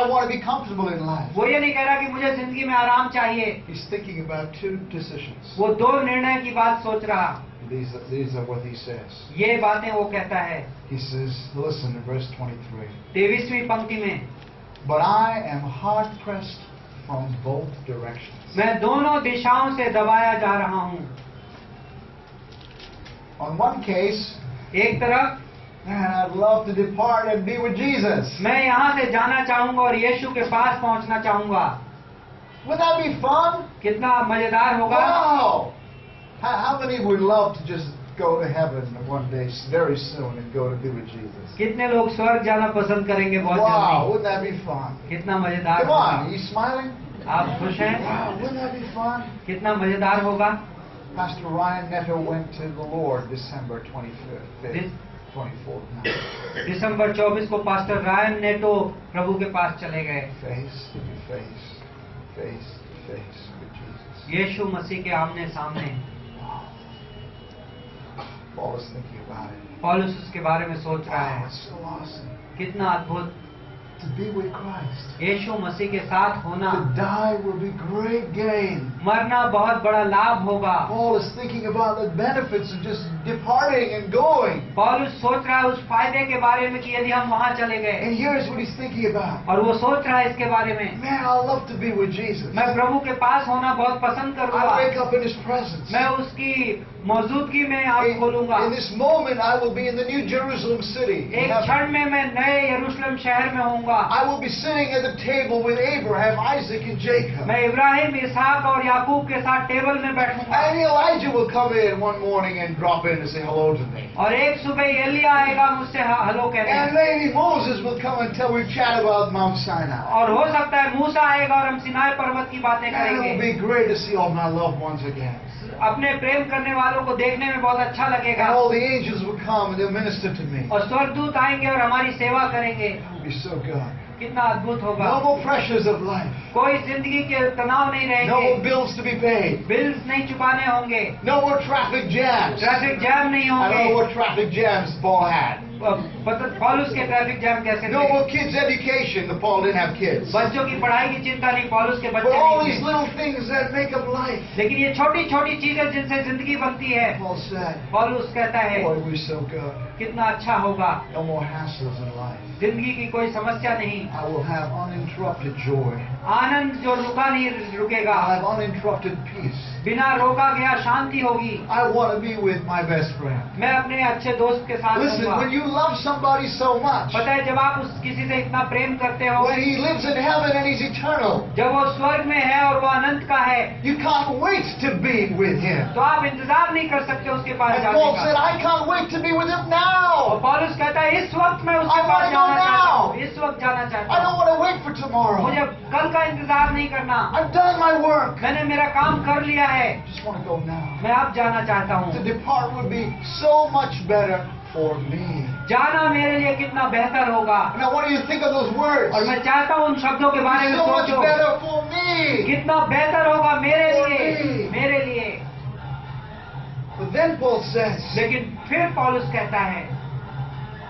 I want to be comfortable in life. वो ये नहीं कह रहा कि मुझे जिंदगी में आराम चाहिए। He's thinking about two decisions. वो दो निर्णय की बात सोच रहा। These are what he says. ये बातें वो कहता है। He says, listen in verse 23. 23वीं पंक्ति में, But I am hard pressed from both directions. मैं दोनों दिशाओं से दबाया जा रहा हूँ। On one case, एक तरफ man, I'd love to depart and be with Jesus. मैं यहाँ से जाना चाहूंगा और यीशु के पास पहुँचना चाहूंगा। Wouldn't that be fun? कितना मजेदार होगा। Wow! How many would love to just go to heaven one day very soon and go to be with Jesus? कितने लोग स्वर्ग जाना पसंद करेंगे बहुत Wow, जल्दी। wouldn't that be fun? कितना मजेदार Come on, होगा। are you smiling? आप खुश हैं? Wow, wouldn't that be fun? कितना मजेदार होगा। Pastor Ryan Netto went to the Lord December 25th, 24th night. दिसंबर 24 को पास्टर रायन नेटो प्रभु के पास चले गए, Face to face, face to face with Jesus. यीशु मसीह के आमने सामने। Wow. Paul was thinking about it. पौलुस उसके बारे में सोच रहा Wow, है, it's so awesome कितना अद्भुत। to be with Christ. यीशु मसीह के साथ होना, To die will be great gain. मरना बहुत बड़ा लाभ होगा। Paul is thinking about the benefits of just departing and going. पौलुस सोच रहा है उस फायदे के बारे में कि यदि हम वहां चले गए, And here's what he's thinking about. और वो सोच रहा है इसके बारे में, Man, I'll love to be with Jesus. मैं प्रभु के पास होना बहुत पसंद I करूंगा, wake up in His presence. मैं उसकी मौजूदगी में आँख खोलूंगा। In this moment, I will be in the New Jerusalem city. in एक heaven. क्षण में मैं नए यरूशलेम शहर में होऊंगा। I will be sitting at the table with Abraham, Isaac, and Jacob. मैं इब्राहिम, इसहाक और याकूब के साथ टेबल में बैठूंगा। And Elijah will come in one morning and drop in and say hello to me. और एक सुबह एलिया आएगा मुझसे हेलो And कहने, maybe Moses will come and tell we chat about Mount Sinai. और हो सकता है मूसा आएगा और हम सिनाई पर्वत की बातें And it will करेंगे। be great to see all my loved ones again. अपने प्रेम करने वालों को देखने में बहुत अच्छा And लगेगा, all the angels will come and they'll minister to me. और स्वर्गदूत आएंगे और हमारी सेवा करेंगे। It will be so good. कितना अद्भुत होगा। No more pressures of life. कोई जिंदगी के तनाव नहीं No रहेंगे, more bills to be paid. Bills नहीं चुकाने होंगे, No more traffic jams. Traffic jam नहीं I don't know होंगे। what traffic jams Paul had. पौलुस के ट्रैफिक जैम कैसे No थे? more kids' education. The Paul didn't have kids. बच्चों की पढ़ाई की चिंता नहीं, पौलुस के बच्चे But all नहीं these थे। little things that make up life. लेकिन ये छोटी छोटी चीजें जिनसे जिंदगी बनती है, Paul said, पौलुस कहता है boy, we're so good. कितना अच्छा होगा। No more hassles in life. जिंदगी की कोई समस्या नहीं, I will have uninterrupted joy. आनंद जो रुका नहीं रुकेगा, I'll have uninterrupted peace. बिना रोका गया शांति होगी। I want to be with my best friend. मैं अपने अच्छे दोस्त के साथ Listen, रहूंगा। when you love somebody so much, पता है जब आप उस किसी से इतना प्रेम करते हो, when he lives in heaven and he's eternal, जब वो स्वर्ग में है और वो अनंत का है, you can't wait to be with him. तो आप इंतजार नहीं कर सकते उसके पास And जाने Paul said, का। I can't wait to be with him और now. पौलुस कहता है इस वक्त मैं उसके I पास wanna go जाना चाहता now. हूँ, इस वक्त जाना चाहता I don't हूँ। want to wait for tomorrow. मुझे कल का इंतजार नहीं करना, I've done my work. मैंने मेरा काम कर लिया है, Just want to go now. मैं अब जाना चाहता To हूँ। depart would be so much better for me. जाना मेरे लिए कितना बेहतर होगा। Now, what do you think of those words? और मैं चाहता हूँ उन शब्दों के बारे में So much सोचो, better for me. कितना बेहतर होगा मेरे For लिए, me. मेरे लिए। But then Paul says, लेकिन फिर पौलुस कहता है,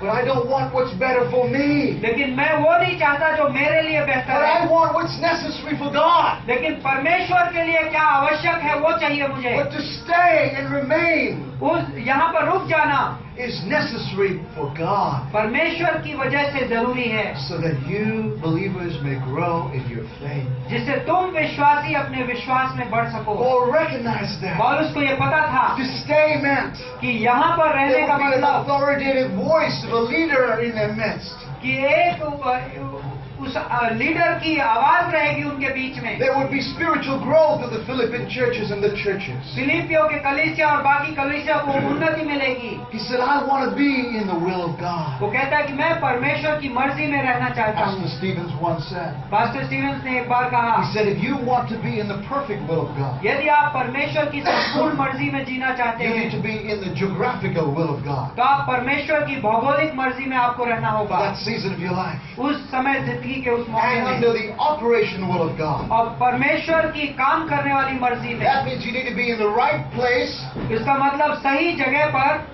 but I don't want what's better for me. लेकिन मैं वो नहीं चाहता जो मेरे लिए But बेहतर I है, want what's necessary for God. लेकिन परमेश्वर के लिए क्या आवश्यक है वो चाहिए मुझे। But to stay and remain उस यहाँ पर रुक जाना is necessary for God. परमेश्वर की वजह से जरूरी है, So that you, believers, may grow in your faith. जिससे तुम विश्वासी अपने विश्वास में बढ़ सको। Paul recognized that. पौलुस को ये पता था To stay meant कि यहाँ पर रहने there का would be an मतलब authoritative voice of a leader in their midst. कि एक उस लीडर की आवाज रहेगी उनके बीच में। There would be spiritual growth of the Philippian churches and the churches. फिलिपियों के कलीसिया और बाकी कलीसिया को उन्नति मिलेगी। He said, I want to be in the will of God. वो कहता है कि मैं परमेश्वर की मर्जी में रहना चाहता हूँ। Pastor Stevens once said, pastor Stevens ने एक बार कहा, he said, if you want to be in the perfect will of God, यदि आप परमेश्वर की संपूर्ण मर्जी में जीना चाहते you need हैं to be in the geographical will of God. तो आप परमेश्वर की भौगोलिक मर्जी में आपको रहना For होगा, that season of your life. उस समय जिंदगी के उस मौके And में, under the operational will of God. और परमेश्वर की काम करने वाली मर्जी में। That means you need to be in the right place, इसका मतलब सही जगह पर,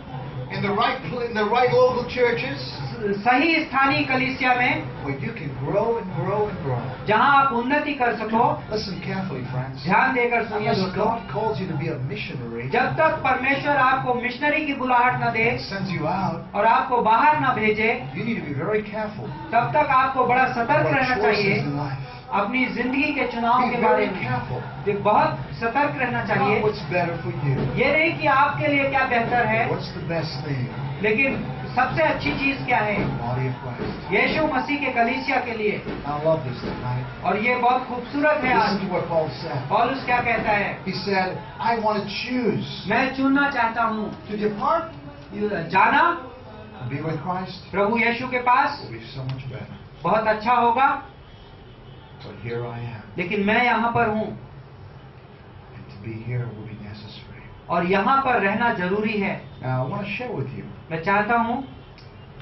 in the right local churches, सही स्थानीय कलीसिया में, where you can grow and grow and grow. जहां आप उन्नति कर सको। Listen carefully, friends. ध्यान देकर सुनिए Unless दोस्तों, God calls you to be a missionary, जब तक परमेश्वर आपको मिशनरी की बुलाहट न दे sends you out, और आपको बाहर न भेजे, you need to be very careful तब तक आपको बड़ा सतर्क about रहना choices चाहिए in life. अपनी जिंदगी के चुनाव Be के बारे very में। careful बहुत सतर्क रहना about चाहिए। what's better for you. ये नहीं कि आपके लिए क्या बेहतर है, What's the best thing? लेकिन सबसे अच्छी चीज क्या है Body of Christ. यीशु मसीह के कलीसिया के लिए। I love this tonight. और ये बहुत खूबसूरत है। Listen आज to what Paul said. पौलुस क्या कहता है, He said, I want to choose मैं चुनना चाहता हूँ to depart जाना and be with Christ. प्रभु यीशु के पास, It will be so much better. बहुत अच्छा होगा, But here I am. लेकिन मैं यहाँ पर हूँ And to be here will be necessary. और यहाँ पर रहना जरूरी है। Now, I want to share with you मैं चाहता हूँ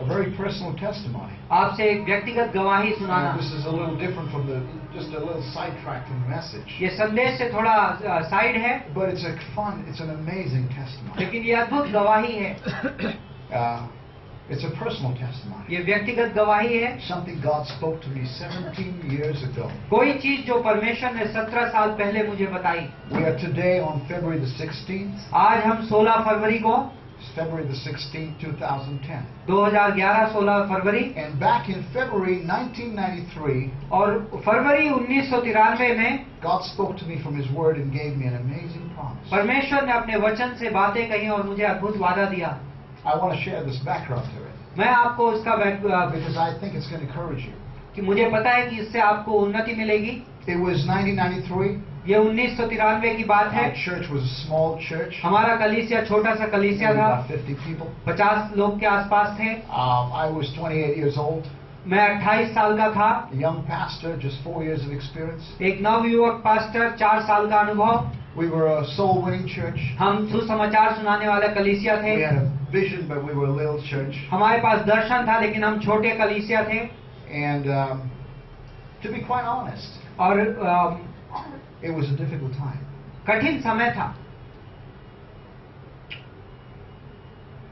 a very personal testimony. आपसे एक व्यक्तिगत गवाही सुनाना। This is a little different from just a little sidetrack from the message. ये संदेश से थोड़ा साइड है, But it's an amazing testimony. लेकिन ये अद्भुत गवाही है। It's a personal testimony. ये व्यक्तिगत गवाही है। Something God spoke to me 17 years ago. कोई चीज जो परमेश्वर ने 17 साल पहले मुझे बताई। We are today on February the 16th. आज हम 16 फरवरी को, It's February the 16th, 2010. 2011 16 February, And back in February 1993, और फरवरी 1993 में God spoke to me from His Word and gave me an amazing promise. परमेश्वर ने अपने वचन से बातें कही और मुझे अद्भुत वादा दिया। I want to share this background to it मैं आपको उसका because I think it's going to encourage you. कि मुझे पता है कि इससे आपको उन्नति मिलेगी। It was 1993. ये 1993 की बात है। Our church was a small church. हमारा कलीसिया छोटा सा कलीसिया Maybe था, about 50 people. 50 लोग के आसपास थे। I was 28 years old, मैं 28 साल का था, a young pastor, just 4 years of experience. एक नवयुवक पास्टर, 4 साल का अनुभव। We were a soul-winning church. हम सुसमाचार सुनाने वाला कलीसिया थे। We had a vision, but we were a little church. हमारे पास दर्शन था, लेकिन हम छोटे कलीसिया थे। And to be quite honest, और it was a difficult time. कठिन समय था।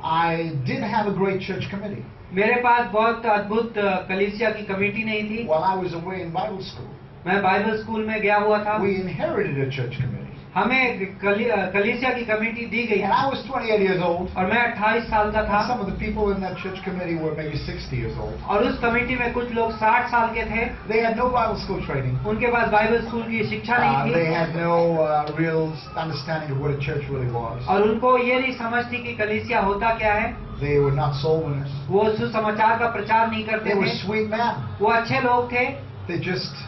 I didn't have a great church committee. मेरे पास बहुत अद्भुत कलीसिया की कमेटी नहीं थी। While I was away in Bible school, मैं बाइबल स्कूल में गया हुआ था। we inherited a church committee. हमें कलीसिया की कमेटी दी गई And I was 28 years old. और मैं 28 साल का था। And some of the people in that church committee were maybe 60 years old. और उस कमेटी में कुछ लोग 60 साल के थे। They had no Bible school training. उनके पास बाइबल स्कूल की शिक्षा नहीं They थी had no real understanding of what a church really was. और उनको ये नहीं समझती कि कलीसिया होता क्या है। They were not soul winners. वो सुसमाचार का प्रचार नहीं करते They were थे। sweet men. वो अच्छे लोग थे, They just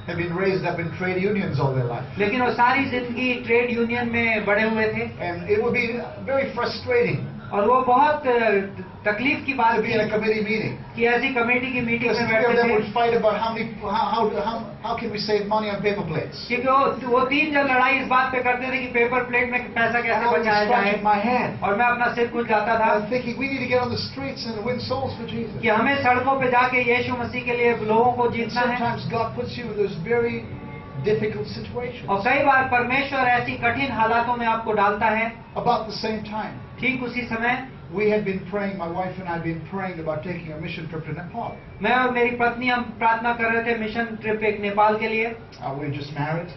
had been raised up in trade unions all their life. लेकिन वो सारी जिंदगी ट्रेड यूनियन में बड़े हुए थे। And it would be very frustrating और वो बहुत तकलीफ की बात to be in a committee meeting. कि ऐसी कमेटी की मीटिंग Because में three of बैठते them थे, would fight about how can we save money on paper plates. क्योंकि वो 3 जन लड़ाई इस बात पे करते थे कि पेपर प्लेट में पैसा And कैसे I was बचाया जाए। scratching my head. और मैं अपना सिर कुछ जाता था I was thinking we need to get on the streets and win souls for Jesus. कि हमें सड़कों पे जाके यीशु मसीह के लिए लोगों को And जीतना है। sometimes God puts you in those very difficult situations. और कई बार परमेश्वर ऐसी कठिन हालातों में आपको डालता है। About the same time, ठीक उसी समय we had been praying, my wife and I had been praying about taking a mission trip to Nepal. मैं और मेरी पत्नी हम प्रार्थना कर रहे थे मिशन ट्रिप एक नेपाल के लिए। We were just married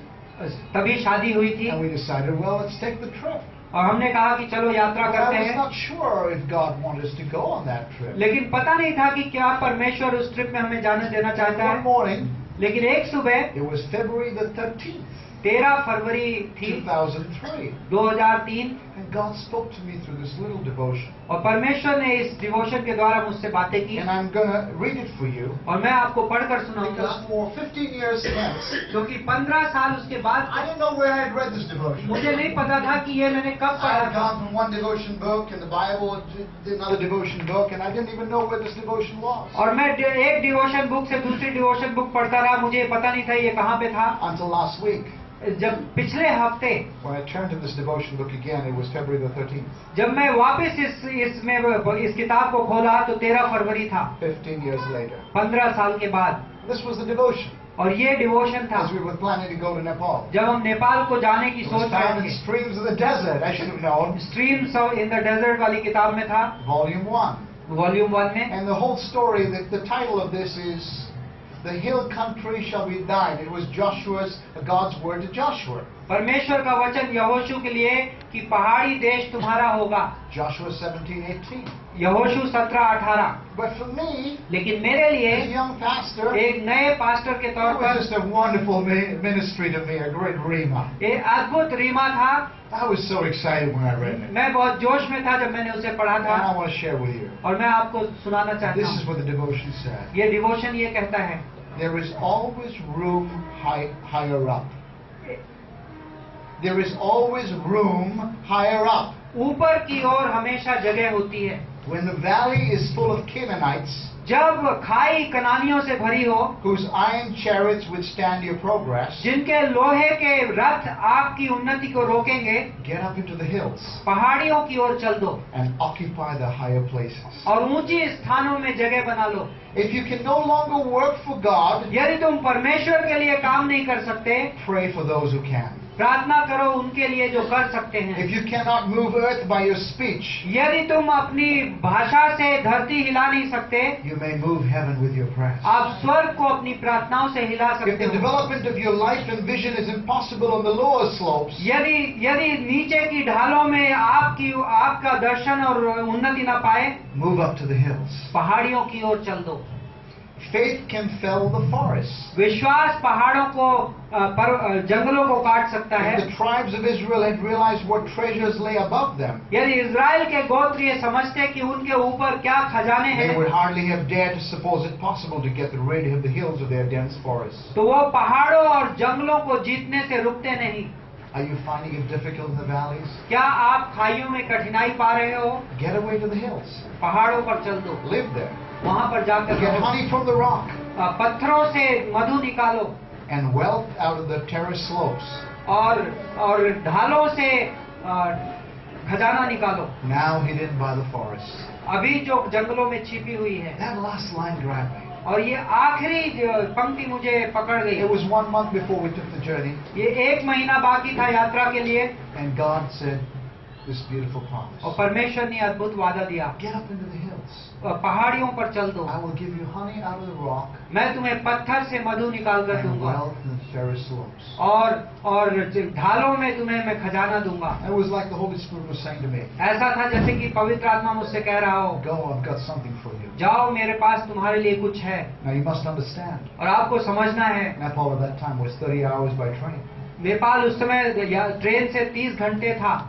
तभी शादी हुई थी and we decided, well, let's take the trip. और हमने कहा कि चलो यात्रा But करते I was हैं, not sure if God wanted us to go on that trip. लेकिन पता नहीं था कि क्या परमेश्वर उस ट्रिप में हमें जाने देना चाहता One है। morning, लेकिन एक सुबह it was February the 13th, 13 फरवरी थी 2003, 2003 and God spoke to me through this little devotion. और परमेश्वर ने इस डिवोशन के द्वारा मुझसे बातें की And I'm going to read it for you और मैं आपको पढ़कर सुनाऊंगा, because for 15 years hence, क्योंकि 15 साल उसके बाद I didn't know where I had read this devotion. मुझे नहीं पता था कि ये मैंने कब I पढ़ा had था। gone from one devotion book in the Bible to another devotion book, and I didn't even know where this devotion was और मैं एक डिवोशन बुक से दूसरी डिवोशन बुक पढ़ता रहा, मुझे पता नहीं था ये कहाँ पे था। until last week. जब पिछले हफ्ते When I turned to this devotion book again, it was February the 13th, जब मैं वापस इस किताब को खोला तो 13 फरवरी था, 15 years later. 15 साल के बाद। This was the devotion और ये डिवोशन था as we were planning to go to Nepal. जब हम नेपाल को जाने की It was सोच found रहे in थे। Streams of the Desert, I should have known, streams in the desert वाली किताब में था, Volume 1. वॉल्यूम 1 में। And the whole story, the title of this is The Hill Country Shall Be Thine. It was God's word to Joshua. परमेश्वर का वचन यहोशू के लिए कि पहाड़ी देश तुम्हारा होगा, Joshua 17:18. यहोशू 17-18। But for me, लेकिन मेरे as a लिए young pastor, it एक नए पास्टर के तौर was पर just a wonderful ministry to me, a great rhema. एक अद्भुत रीमा था। I was so excited when I read it. मैं बहुत जोश में था जब मैंने उसे पढ़ा And था I want to share with you. और मैं आपको सुनाना चाहता This is हूँ। what the devotion said. ये डिवोशन ये कहता है, There is always room higher up. There is always room higher up. ऊपर की ओर हमेशा जगह होती है। when the valley is full of Canaanites, जब खाई कनानियों से भरी हो, whose iron chariots withstand your progress, जिनके लोहे के रथ आपकी उन्नति को रोकेंगे, get up into the hills पहाड़ियों की ओर चल दो and occupy the higher places. और ऊंची स्थानों में जगह बना लो। If you can no longer work for God, यदि तुम परमेश्वर के लिए काम नहीं कर सकते, pray for those who can. प्रार्थना करो उनके लिए जो कर सकते हैं। If you cannot move earth by your speech, यदि तुम अपनी भाषा से धरती हिला नहीं सकते, you may move heaven with your prayers. आप स्वर्ग को अपनी प्रार्थनाओं से हिला If सकते the हो। development of your life and vision is impossible on the lower slopes, यदि नीचे की ढालों में आपका दर्शन और उन्नति न पाए, move up to the hills. पहाड़ियों की ओर चल दो। Faith can fell the forest. विश्वास पहाड़ों को जंगलों को काट सकता है। If the tribes of Israel had realized what treasures lay above them, यदि इज़राइल के गोत्र ये समझते कि उनके ऊपर क्या खजाने they हैं, would hardly have dared to suppose it possible to get rid of the hills of their dense forests. तो वो पहाड़ों और जंगलों को जीतने से रुकते नहीं। Are you finding it difficult in the valleys? क्या आप खाइयों में कठिनाई पा रहे हो? Get away to the hills. पहाड़ों पर चल दो, Live there. वहाँ पर जाकर Get रहो। honey from the rock पत्थरों से मधु निकालो and wealth out of the terrace slopes. और ढालों से खजाना निकालो, Now hidden by the forest. अभी जो जंगलों में छिपी हुई है। That last line grabbed me. और ये आखिरी पंक्ति मुझे पकड़ It गई। was 1 month before we took the journey, ये 1 महीना बाकी था यात्रा के लिए, and God said this beautiful promise. और परमेश्वर ने अद्भुत वादा दिया, Get up into the hills. पहाड़ियों पर चल दो, I will give you honey out of the rock मैं तुम्हें पत्थर से मधु निकाल कर and दूंगा, wealth in the terrace slopes. और ढालों में तुम्हें मैं खजाना दूंगा। It was like the Holy Spirit was saying to me, ऐसा था जैसे कि पवित्र आत्मा मुझसे कह रहा हो, go, I've got something for you. जाओ मेरे पास तुम्हारे लिए कुछ है। Now you must understand, और आपको समझना है, Nepal at that time was 30 hours by train. Nepal उस समय ट्रेन से 30 घंटे था।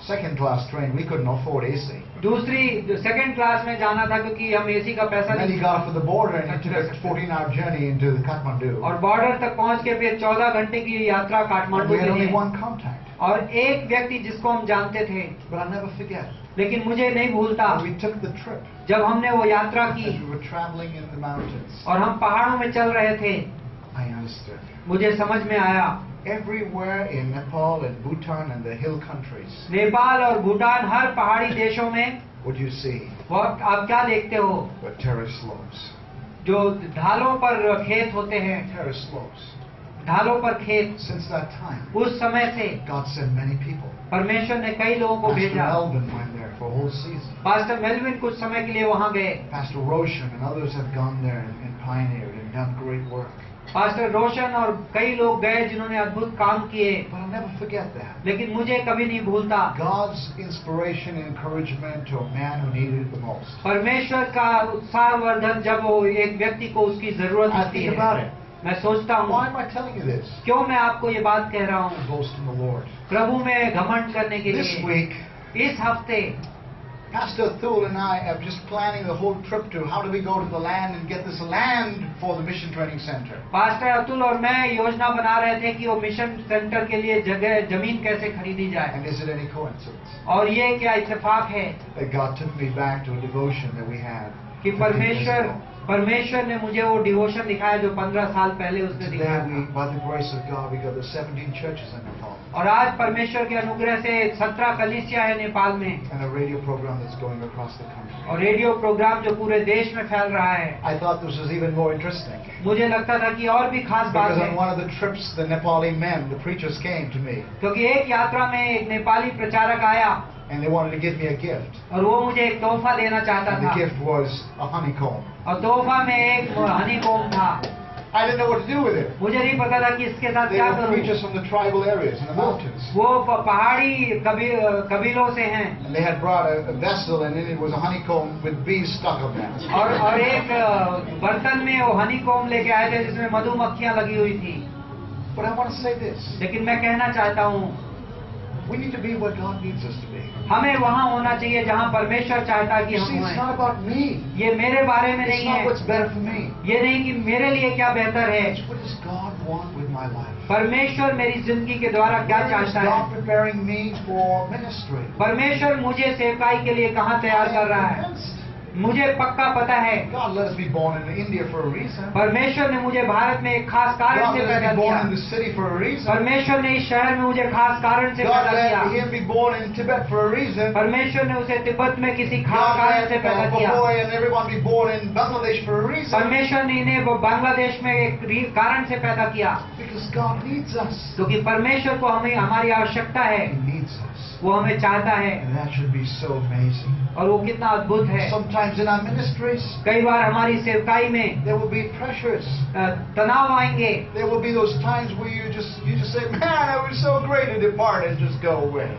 Second class train, we couldn't afford AC. दूसरी सेकंड क्लास में जाना था क्योंकि हम एसी का पैसा And then he नहीं, got up to the border and he took a 14-hour journey into Kathmandu. और बॉर्डर तक पहुंच के फिर 14 घंटे की यात्रा And काठमांडू we के had only लिए, one contact. और एक व्यक्ति जिसको हम जानते थे। But I'll never forget, लेकिन मुझे नहीं भूलता, when we took the trip, जब हमने वो यात्रा as की we were traveling in the mountains, और हम पहाड़ों में चल रहे थे, I understood. मुझे समझ में आया, Everywhere in Nepal and Bhutan and the hill countries, Nepal और भूटान हर पहाड़ी देशों में what you see वो आप क्या देखते हो? were terrace slopes. जो ढालों पर खेत होते हैं, Terrace slopes. ढालों पर खेत। Since that time, उस समय से God sent many people. परमेश्वर ने कई लोगों को Pastor भेजा। Melvin went there for a whole season. Pastor Melvin कुछ समय के लिए वहां गए। Pastor Roshan and others have gone there and pioneered and done great work. Pastor Roshan और कई लोग गए जिन्होंने अद्भुत काम किए, But I'll never forget that. लेकिन मुझे कभी नहीं भूलता God's inspiration and encouragement to a man who needed it the most. परमेश्वर का उत्साहवर्धन जब वो एक व्यक्ति को उसकी जरूरत I होती think about है। it. मैं सोचता Why हूँ, am I telling you this? क्यों मैं आपको ये बात कह रहा हूँ? Boast in the Lord. प्रभु में घमंड करने के This लिए। week, इस हफ्ते Pastor Thul and I are just planning the whole trip to how do we go to the land and get this land for the Mission Training Center. Pastor Atul और मैं योजना बना रहे थे कि वो मिशन सेंटर के लिए जमीन कैसे खरीदी जाए। And is it any coincidence और ये क्या इत्तेफाक है that God took me back to a devotion that we had कि 15 years ago? परमेश्वर ने मुझे वो डिवोशन दिखाया जो 15 साल पहले उसने Today, दिखाया we, था। by the grace of God, we got the 17 churches in Nepal और आज परमेश्वर के अनुग्रह से 17 कलीसिया है नेपाल में, and a radio program that's going across the country. और रेडियो प्रोग्राम जो पूरे देश में फैल रहा है। I thought this was even more interesting मुझे लगता था कि और भी खास बात because है, on one of the trips, the Nepali men, the preachers came to me क्योंकि एक यात्रा में एक नेपाली प्रचारक आया and they wanted to give me a gift. और वो मुझे एक तोहफा देना चाहता And the था, gift was a honeycomb. और तोहफा में एक हनीकॉम्ब था। I didn't know what to do with it. मुझे नहीं पता था कि इसके साथ They क्या were करूं। preachers from the tribal areas in the mountains. वो पहाड़ी कबीलों से हैं, And they had brought a vessel and in it was a honeycomb with bees stuck on that. और एक बर्तन में वो हनीकॉम्ब लेके आए थे जिसमें मधुमक्खियां लगी हुई थी। But I want to say this. लेकिन मैं कहना चाहता हूँ, We need to be what God needs us to be. हमें वहाँ होना चाहिए जहाँ परमेश्वर चाहता है कि You हम see, it's हों। not about me. ये मेरे बारे में It's नहीं not है, what's better for me. ये नहीं कि मेरे लिए क्या बेहतर है, It's what does God want with my life. परमेश्वर मेरी जिंदगी के द्वारा क्या Where is चाहता है। God preparing me for ministry? परमेश्वर मुझे सेवकाई के लिए कहाँ तैयार कर रहा है, मुझे पक्का पता है। God let us be born in India for a reason. परमेश्वर ने मुझे भारत में एक खास कारण God से let us पैदा be born किया। in the city for a reason. परमेश्वर ने इस शहर में मुझे खास कारण से God पैदा किया। let him be born in Tibet for a reason. परमेश्वर ने उसे तिब्बत में किसी खास God कारण let से पैदा किया। Baboy and everyone be born in Bangladesh for a reason. परमेश्वर ने इन्हें बांग्लादेश में एक कारण से पैदा किया, Because God needs us. क्योंकि परमेश्वर को हमें हमारी आवश्यकता है, He needs us. वो हमें चाहता है, And that should be so amazing. और वो कितना अद्भुत है। Sometimes in our ministries, कई बार हमारी सेवकाई में there will be pressures. तनाव आएंगे। There will be those times where you just say, man, it was so great to depart and just go away.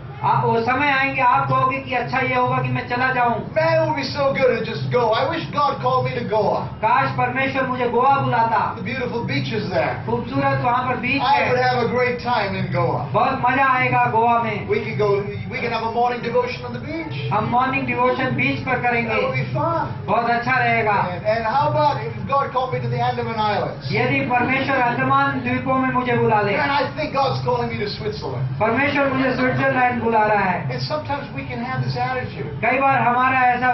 वो समय आएंगे आप कहोगे कि अच्छा ये होगा कि मैं चला जाऊं। Man, it would be so good to just go. I wish God called me to Goa. काश परमेश्वर मुझे गोवा बुलाता। The beautiful beaches there. खूबसूरत वहाँ पर बीच I would है, have a great time in Goa. बहुत मजा आएगा गोवा में। We can have a morning devotion on the beach. हम मॉर्निंग डिवोशन बीच पर करेंगे, That would be fun. बहुत अच्छा रहेगा। And how about if God called me to the Andaman Islands? यदि परमेश्वर अंडमान द्वीपों में मुझे बुला ले, Man, I think God's calling me to Switzerland. परमेश्वर मुझे स्विट्जरलैंड बुला रहा है। And sometimes we can have this attitude. कई बार हमारा ऐसा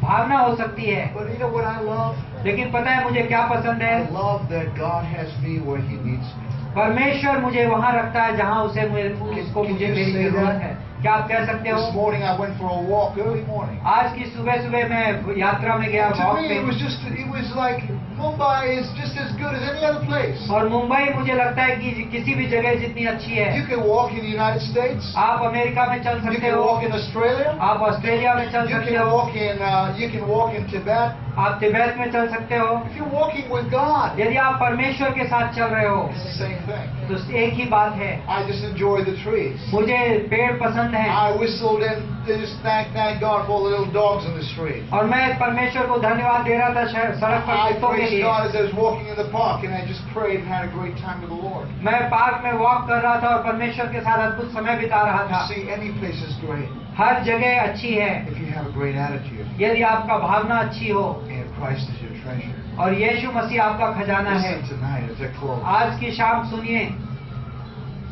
भावना हो सकती है, But you know what I love? लेकिन पता है मुझे क्या पसंद है? I love that God has me where He needs me. परमेश्वर मुझे वहाँ रखता है जहाँ उसको मुझे मेरी जरूरत है। क्या आप कह सकते This हो? morning I went for a walk, early morning. आज की सुबह सुबह मैं यात्रा में गया To वॉक me, पे, it was like Mumbai is just as good as any other place. और मुंबई मुझे लगता है कि किसी भी जगह जितनी अच्छी है। You can walk in the United States. आप अमेरिका में चल You सकते can हो, walk in Australia. आप ऑस्ट्रेलिया में चल You सकते can हो, walk in Tibet. आप तिब्बत में चल सकते हो। If you're walking with God, यदि आप परमेश्वर के साथ चल रहे हो it's the same thing. तो एक ही बात है, I just enjoy the trees. मुझे पेड़ पसंद है I whistled and just thank God for all the little dogs in the street. और मैं परमेश्वर को धन्यवाद दे रहा था सड़क पर I कुत्तों के praised लिए। God as I was walking in the park, and I just prayed and had a great time with the Lord. मैं पार्क में वॉक कर रहा था और परमेश्वर के साथ अद्भुत समय बिता रहा था। You see, any place is great हर जगह अच्छी है if you have a great attitude, यदि आपका भावना अच्छी हो and Christ is your treasure. और यीशु मसीह आपका खजाना है। Listen tonight as I close. आज की शाम सुनिए,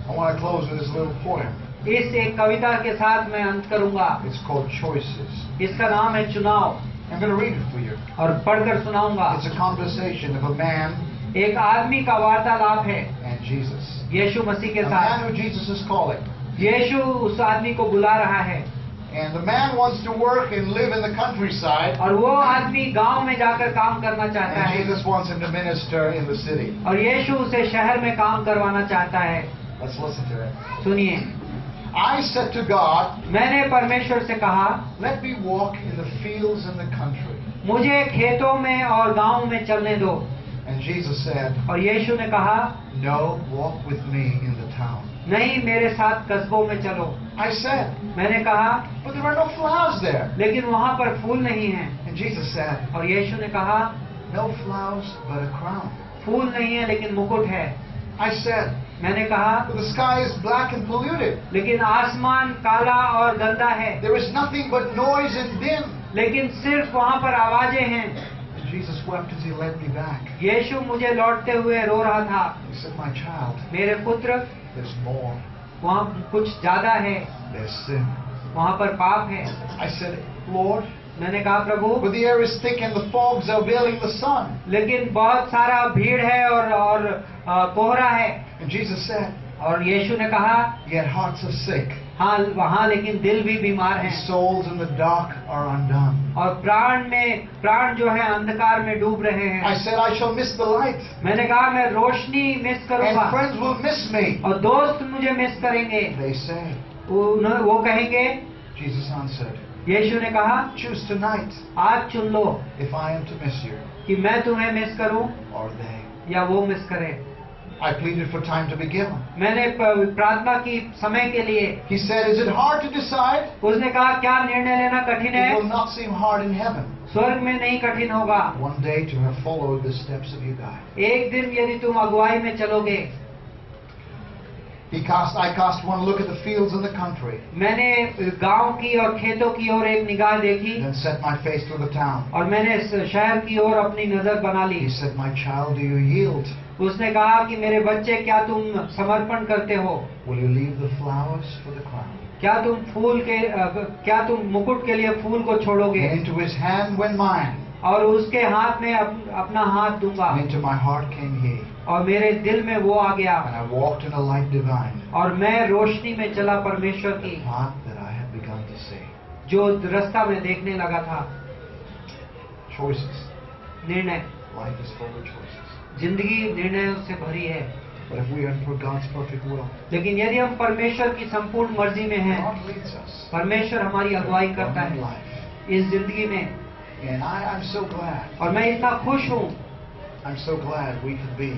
I want to close with this little poem. इस एक कविता के साथ मैं अंत करूंगा। It's called Choices. इसका नाम है चुनाव, I'm going to read it for you. और पढ़कर सुनाऊंगा। It's a conversation of a man एक आदमी का वार्तालाप है and Jesus. यीशु मसीह के A साथ। man who Jesus is calling. यीशु उस आदमी को बुला रहा है, And the man wants to work and live in the countryside. और वो आदमी गांव में जाकर काम करना चाहता And है, Jesus wants him to minister in the city. और यीशु उसे शहर में काम करवाना चाहता है। Let's listen to it. सुनिए, I said to God, मैंने परमेश्वर से कहा, let me walk in the fields in the country. मुझे खेतों में और गांव में चलने दो। And Jesus said, और यीशु ने कहा, no, walk with me in the town. नहीं, मेरे साथ कस्बों में चलो। I said, मैंने कहा, but there are no flowers there. लेकिन वहाँ पर फूल नहीं है। And Jesus said, और यीशु ने कहा, no flowers but a crown. फूल नहीं है लेकिन मुकुट है। I said, मैंने कहा, but the sky is black and polluted. लेकिन आसमान काला और गंदा है, There is nothing but noise and din. लेकिन सिर्फ वहाँ पर आवाजें हैं। And Jesus wept as he led me back. यीशु मुझे लौटते हुए रो रहा था, He said, my child, मेरे पुत्र, there's more. वहाँ कुछ ज्यादा है, There's sin. वहाँ पर पाप है। I said, Lord, मैंने कहा, प्रभु, but the air is thick and the fogs are veiling the sun. लेकिन बहुत सारा भीड़ है और कोहरा है। And Jesus said, और यीशु ने कहा, yet hearts are sick. हाँ, वहाँ लेकिन दिल भी बीमार And हैं, souls in the dark are undone. और प्राण जो है अंधकार में डूब रहे हैं। I said, I shall miss the light. मैंने कहा, मैं रोशनी मिस And करूंगा, friends will miss me. और दोस्त मुझे मिस करेंगे। They say, वो कहेंगे, Jesus answered, यीशु ने कहा, choose tonight आज चुन लो if I am to miss you कि मैं तुम्हें मिस करूं or they. या वो मिस करे। I pleaded for time to be given. मैंने प्रार्थना की समय के लिए। He said, is it hard to decide? उसने कहा, क्या निर्णय लेना कठिन It है? will not seem hard in heaven. स्वर्ग में नहीं कठिन होगा। One day to have followed the steps of your guide. एक दिन यदि तुम अगुवाई में चलोगे। I cast one look at the fields and the country, मैंने गांव की और खेतों की ओर एक निगाह देखी then set my face to the town. और मैंने इस शहर की ओर अपनी नजर बना ली। He said, "My child, do you yield? उसने कहा कि मेरे बच्चे, क्या तुम समर्पण करते हो? Will you leave the flowers for the crown?" क्या तुम मुकुट के लिए फूल को छोड़ोगे? And into his hand went mine, और उसके हाथ में अपना हाथ दूंगा, and into my heart came he. और मेरे दिल में वो आ गया, And I walked in a light divine, और मैं रोशनी में चला परमेश्वर the की, path that I had begun to see. जो रास्ता में देखने लगा था। Choices. निर्णय, Life is full of choices. जिंदगी निर्णयों से भरी है। But if we are for God's perfect will, लेकिन यदि हम परमेश्वर की संपूर्ण मर्जी में हैं, God leads us परमेश्वर हमारी अगुवाई करता in है life. इस जिंदगी में। And I'm so glad. और मैं इतना खुश हूँ, I'm so glad we could be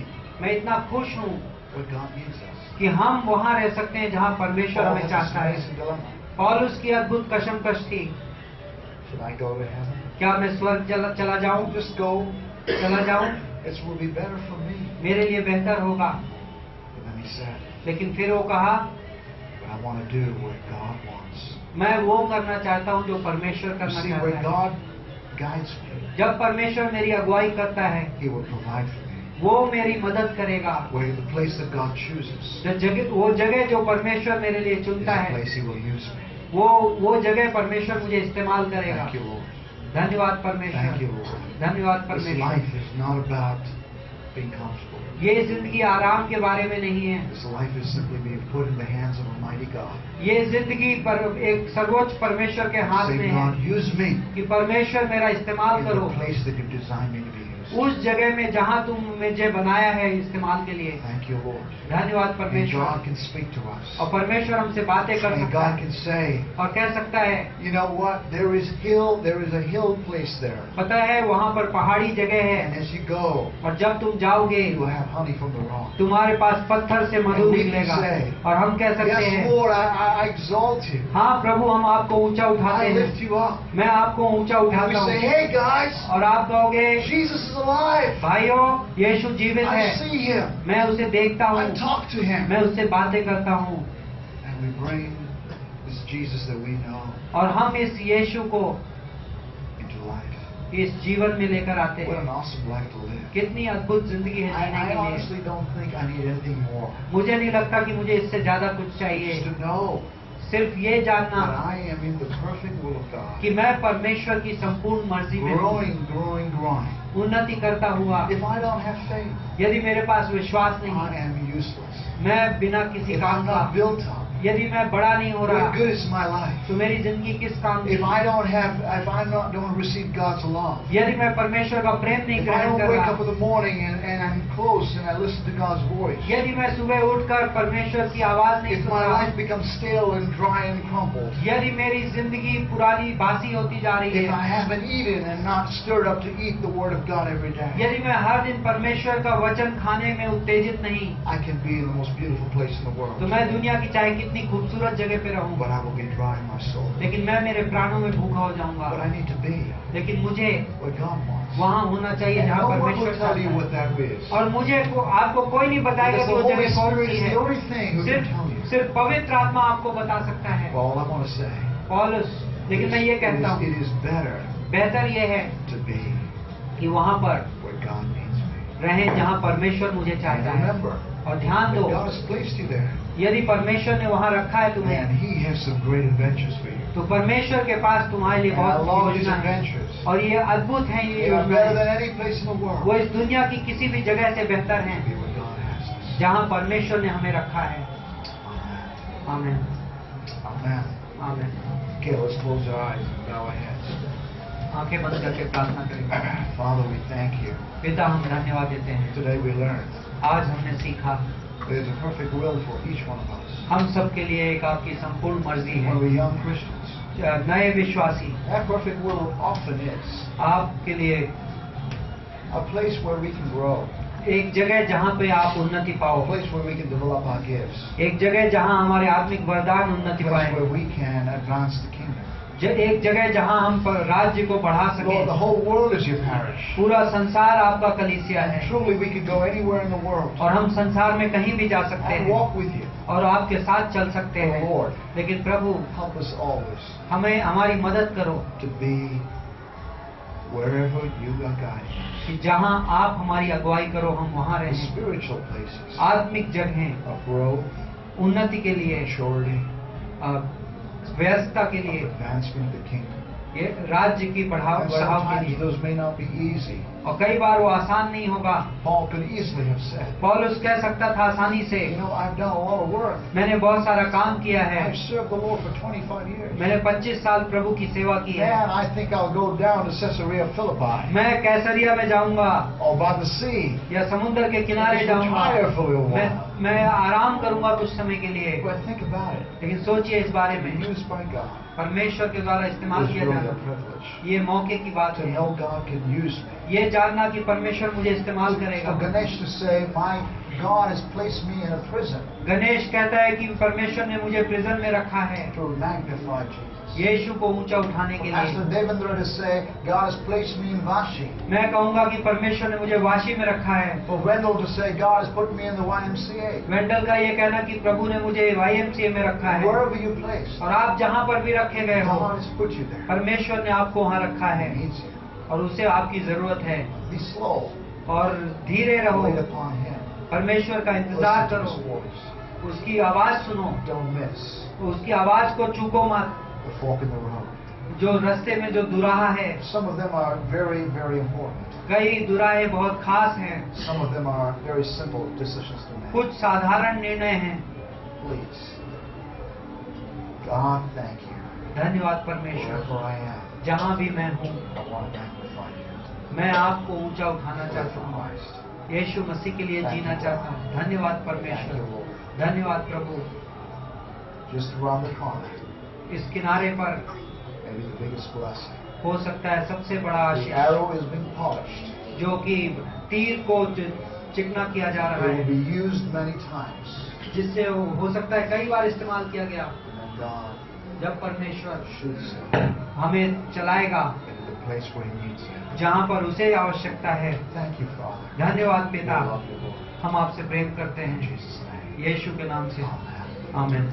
मैं इतना खुश हूँ where God needs us. कि हम वहाँ रह सकते हैं जहाँ परमेश्वर Paul हमें has चाहता this है। amazing dilemma. पौलुस की अद्भुत कशमकश थी, Should I go to heaven? क्या मैं स्वर्ग चला जाऊं? Just go. चला जाऊं? It will be better for me. मेरे लिए बेहतर होगा। But then he said, लेकिन फिर वो कहा, but I want to do what God wants. मैं वो करना चाहता हूँ जो परमेश्वर You करना see, चाहता where है। God guides me, जब परमेश्वर मेरी अगुवाई करता है, He will provide for me. वो मेरी मदद करेगा। Where the place that God chooses वो जगह जो परमेश्वर मेरे लिए is चुनता the है, place He will use me. वो जगह परमेश्वर मुझे इस्तेमाल करेगा। Thank you, Lord. धन्यवाद Thank परमेश्वर, you, Lord. धन्यवाद This परमेश्वर। life is not about being comfortable. ये जिंदगी आराम के बारे में नहीं है। This life is simply being put in the hands of Almighty God. ये जिंदगी पर एक सर्वोच्च परमेश्वर के हाथ Say, में है God, use me कि परमेश्वर मेरा इस्तेमाल in करो the place that You've designed me to be used. उस जगह में जहाँ तुम मुझे बनाया है इस्तेमाल के लिए। Thank you, Lord. धन्यवाद And परमेश्वर। God can speak to us. और परमेश्वर हमसे बातें कर And सकता God है can say, और कह सकता है, you know what? There is a hill place there. पता है वहाँ पर पहाड़ी जगह है, And as you go, और जब तुम जाओगे you will have honey from the rock. तुम्हारे पास पत्थर से मधु And we can निकलेगा। say, और हम कह सकते Yes, हैं, Lord, I exalt you. हाँ प्रभु, हम आपको ऊंचा उठाते I हैं, lift you up. मैं आपको ऊंचा And we उठाता say, हूँ। hey guys, और आप कहोगे, Jesus is alive. भाइयों यीशु जीवित I है, see him. मैं उसे देखता I हूँ, talk to him. मैं उससे बातें करता हूँ। And we bring this Jesus that we know और हम इस यीशु को into life. इस जीवन में लेकर आते What हैं। an awesome life to live. कितनी अद्भुत जिंदगी है जीने I के लिए। honestly don't think I need anything more. मुझे नहीं लगता कि मुझे इससे ज्यादा कुछ चाहिए, Just to know सिर्फ ये जानना that I am in the perfect will of God. कि मैं परमेश्वर की संपूर्ण मर्जी में हूँ, Growing, growing, growing. उन्नति करता हुआ। If I don't have faith, यदि मेरे पास विश्वास नहीं, I am useless. मैं बिना किसी If काम I'm का, not built up, यदि मैं बड़ा नहीं हो रहा, what good is my life? तो मेरी जिंदगी किस काम की? If I don't receive God's love, यदि मैं परमेश्वर का प्रेम नहीं if I ग्रहण don't कर wake रहा, up in the morning and I'm close and I listen to God's voice, यदि मैं सुबह उठकर परमेश्वर की आवाज नहीं if सुन my रहा, life becomes stale and dry and crumbled, यदि मेरी जिंदगी पुरानी बासी होती जा रही if I है, haven't eaten and not stirred up to eat the Word of God every day, यदि मैं हर दिन परमेश्वर का वचन खाने में उत्तेजित नहीं, I can be in the most beautiful place in the world, तो मैं दुनिया की चाहे कितनी खूबसूरत जगह पे रहूं, but I will be dry in my soul. लेकिन मैं मेरे प्राणों में भूखा हो But जाऊंगा। I need to be लेकिन मुझे what God wants. वहाँ होना चाहिए And जहाँ no one परमेश्वर will tell you चाहता what है। that is. और मुझे आपको कोई नहीं बताएगा Because कि the वो Holy जगह कौन Spirit सी is है, the only thing who can tell you. सिर्फ पवित्र आत्मा आपको बता सकता है। All I want to say पौलुस, लेकिन मैं ये कहता हूँ, it is better बेहतर ये है to be कि वहाँ पर where God needs me. रहें जहाँ परमेश्वर मुझे And चाहता है। remember, और ध्यान दो, if God has placed you there, यदि परमेश्वर ने वहाँ रखा है तुम्हें, and He has some great adventures for you. तो परमेश्वर के पास तुम्हारे लिए And I बहुत love सी these योजना है। adventures. और ये अद्भुत है ये They are better योजना, than any place in the world. वो इस दुनिया की किसी भी जगह से बेहतर है Be where God has us. जहाँ परमेश्वर ने हमें रखा है। Amen. आमीन, Amen. आमीन। Okay, let's close our eyes and bow our heads. आंखें बंद करके प्रार्थना करेंगे। Father, we thank you. पिता, हम धन्यवाद देते हैं, Today we learned आज हमने सीखा there's a perfect will for each one of us. हम सब के लिए एक आपकी संपूर्ण मर्जी है। When we're young Christians, नए विश्वासी, that perfect will often is आपके लिए a place where we can grow, एक जगह जहाँ पे आप उन्नति a पाओ, place where we can develop our gifts, एक जगह जहाँ हमारे आत्मिक वरदान a उन्नति place पाए, where we can advance the kingdom. एक जगह जहाँ हम राज्य को बढ़ा Lord, the सके। whole world is your parish. पूरा संसार आपका कलीसिया है Truly, we could go anywhere in the world और हम संसार में कहीं भी जा सकते and हैं walk with you. और आपके साथ चल सकते हैं। Lord, लेकिन प्रभु help us always हमें हमारी मदद करो to be wherever you are guiding us. कि जहाँ आप हमारी अगुवाई करो हम वहाँ The रहें। spiritual places आत्मिक जगहें of growth, उन्नति के लिए, maturity, व्यस्तता के of लिए, advancement of the kingdom. ये राज्य की बढ़ाव And बढ़ाव के sometimes लिए। those may not be easy. और कई बार वो आसान नहीं होगा। Paul could easily have said, पौलुस कह सकता था आसानी से, you know, I've done a lot of work. मैंने बहुत सारा काम किया है, I've served the Lord for 25 years. मैंने 25 साल प्रभु की सेवा की है। Man, I think I'll go down to Caesarea Philippi मैं कैसरिया में जाऊंगा or by the sea. या समुद्र के किनारे Just जाऊंगा, retire for a little while. मैं आराम करूंगा कुछ समय के लिए। But think about it. लेकिन सोचिए इस बारे में, Used by God. परमेश्वर के द्वारा इस्तेमाल It's किया really a जाना privilege ये मौके की बात to है। know God can use me. ये जानना कि परमेश्वर मुझे इस्तेमाल करेगा। For Ganesh to say, my God has placed me in a prison Ganesh कहता है कि परमेश्वर ने मुझे प्रिजन में रखा है to magnify Jesus. यीशु को ऊंचा उठाने के Pastor लिए। Devendra to say, God has placed me in Vashi. मैं कहूंगा कि परमेश्वर ने मुझे वाशी में रखा है। For Wendell to say, God has put me in the YMCA. वेंडल का ये कहना कि प्रभु ने मुझे YMCA में रखा है। Wherever you place, और आप जहाँ पर भी रखे गए हो, God has put you there. परमेश्वर ने आपको वहाँ रखा है He needs you. और उसे आपकी जरूरत है। Be slow. और धीरे रहो, Wait upon Him. परमेश्वर का इंतजार Listen to करो, His voice. उसकी आवाज सुनो, Don't miss उसकी आवाज को चूको मत। the fork in the road. जो रास्ते में जो दुराहा है, Some of them are very, very important. कई दुराहे बहुत खास हैं, Some of them are very simple decisions to make. कुछ साधारण निर्णय हैं। Please. God, thank you. धन्यवाद परमेश्वर, Wherever I am, जहाँ भी मैं हूँ I want to magnify you. मैं आपको ऊंचा उठाना Live चाहता for हूँ, Christ. यीशु मसीह के लिए जीना चाहता हूँ। धन्यवाद Thank you, परमेश्वर, Lord. धन्यवाद प्रभु। Just around the corner, इस किनारे पर maybe the biggest blessing. हो सकता है सबसे बड़ा The Ashish, arrow is being polished. जो कि तीर को चिकना किया जा रहा It will है, be used many times. जिससे हो सकता है कई बार इस्तेमाल किया गया। And then God जब परमेश्वर shoots it हमें चलाएगा into the place where He needs you. जहाँ पर उसे आवश्यकता है। Thank you, Father. धन्यवाद We पिता, love you, Lord. हम आपसे प्रेम करते In हैं Jesus' name. यीशु के नाम से, Amen. आमीन।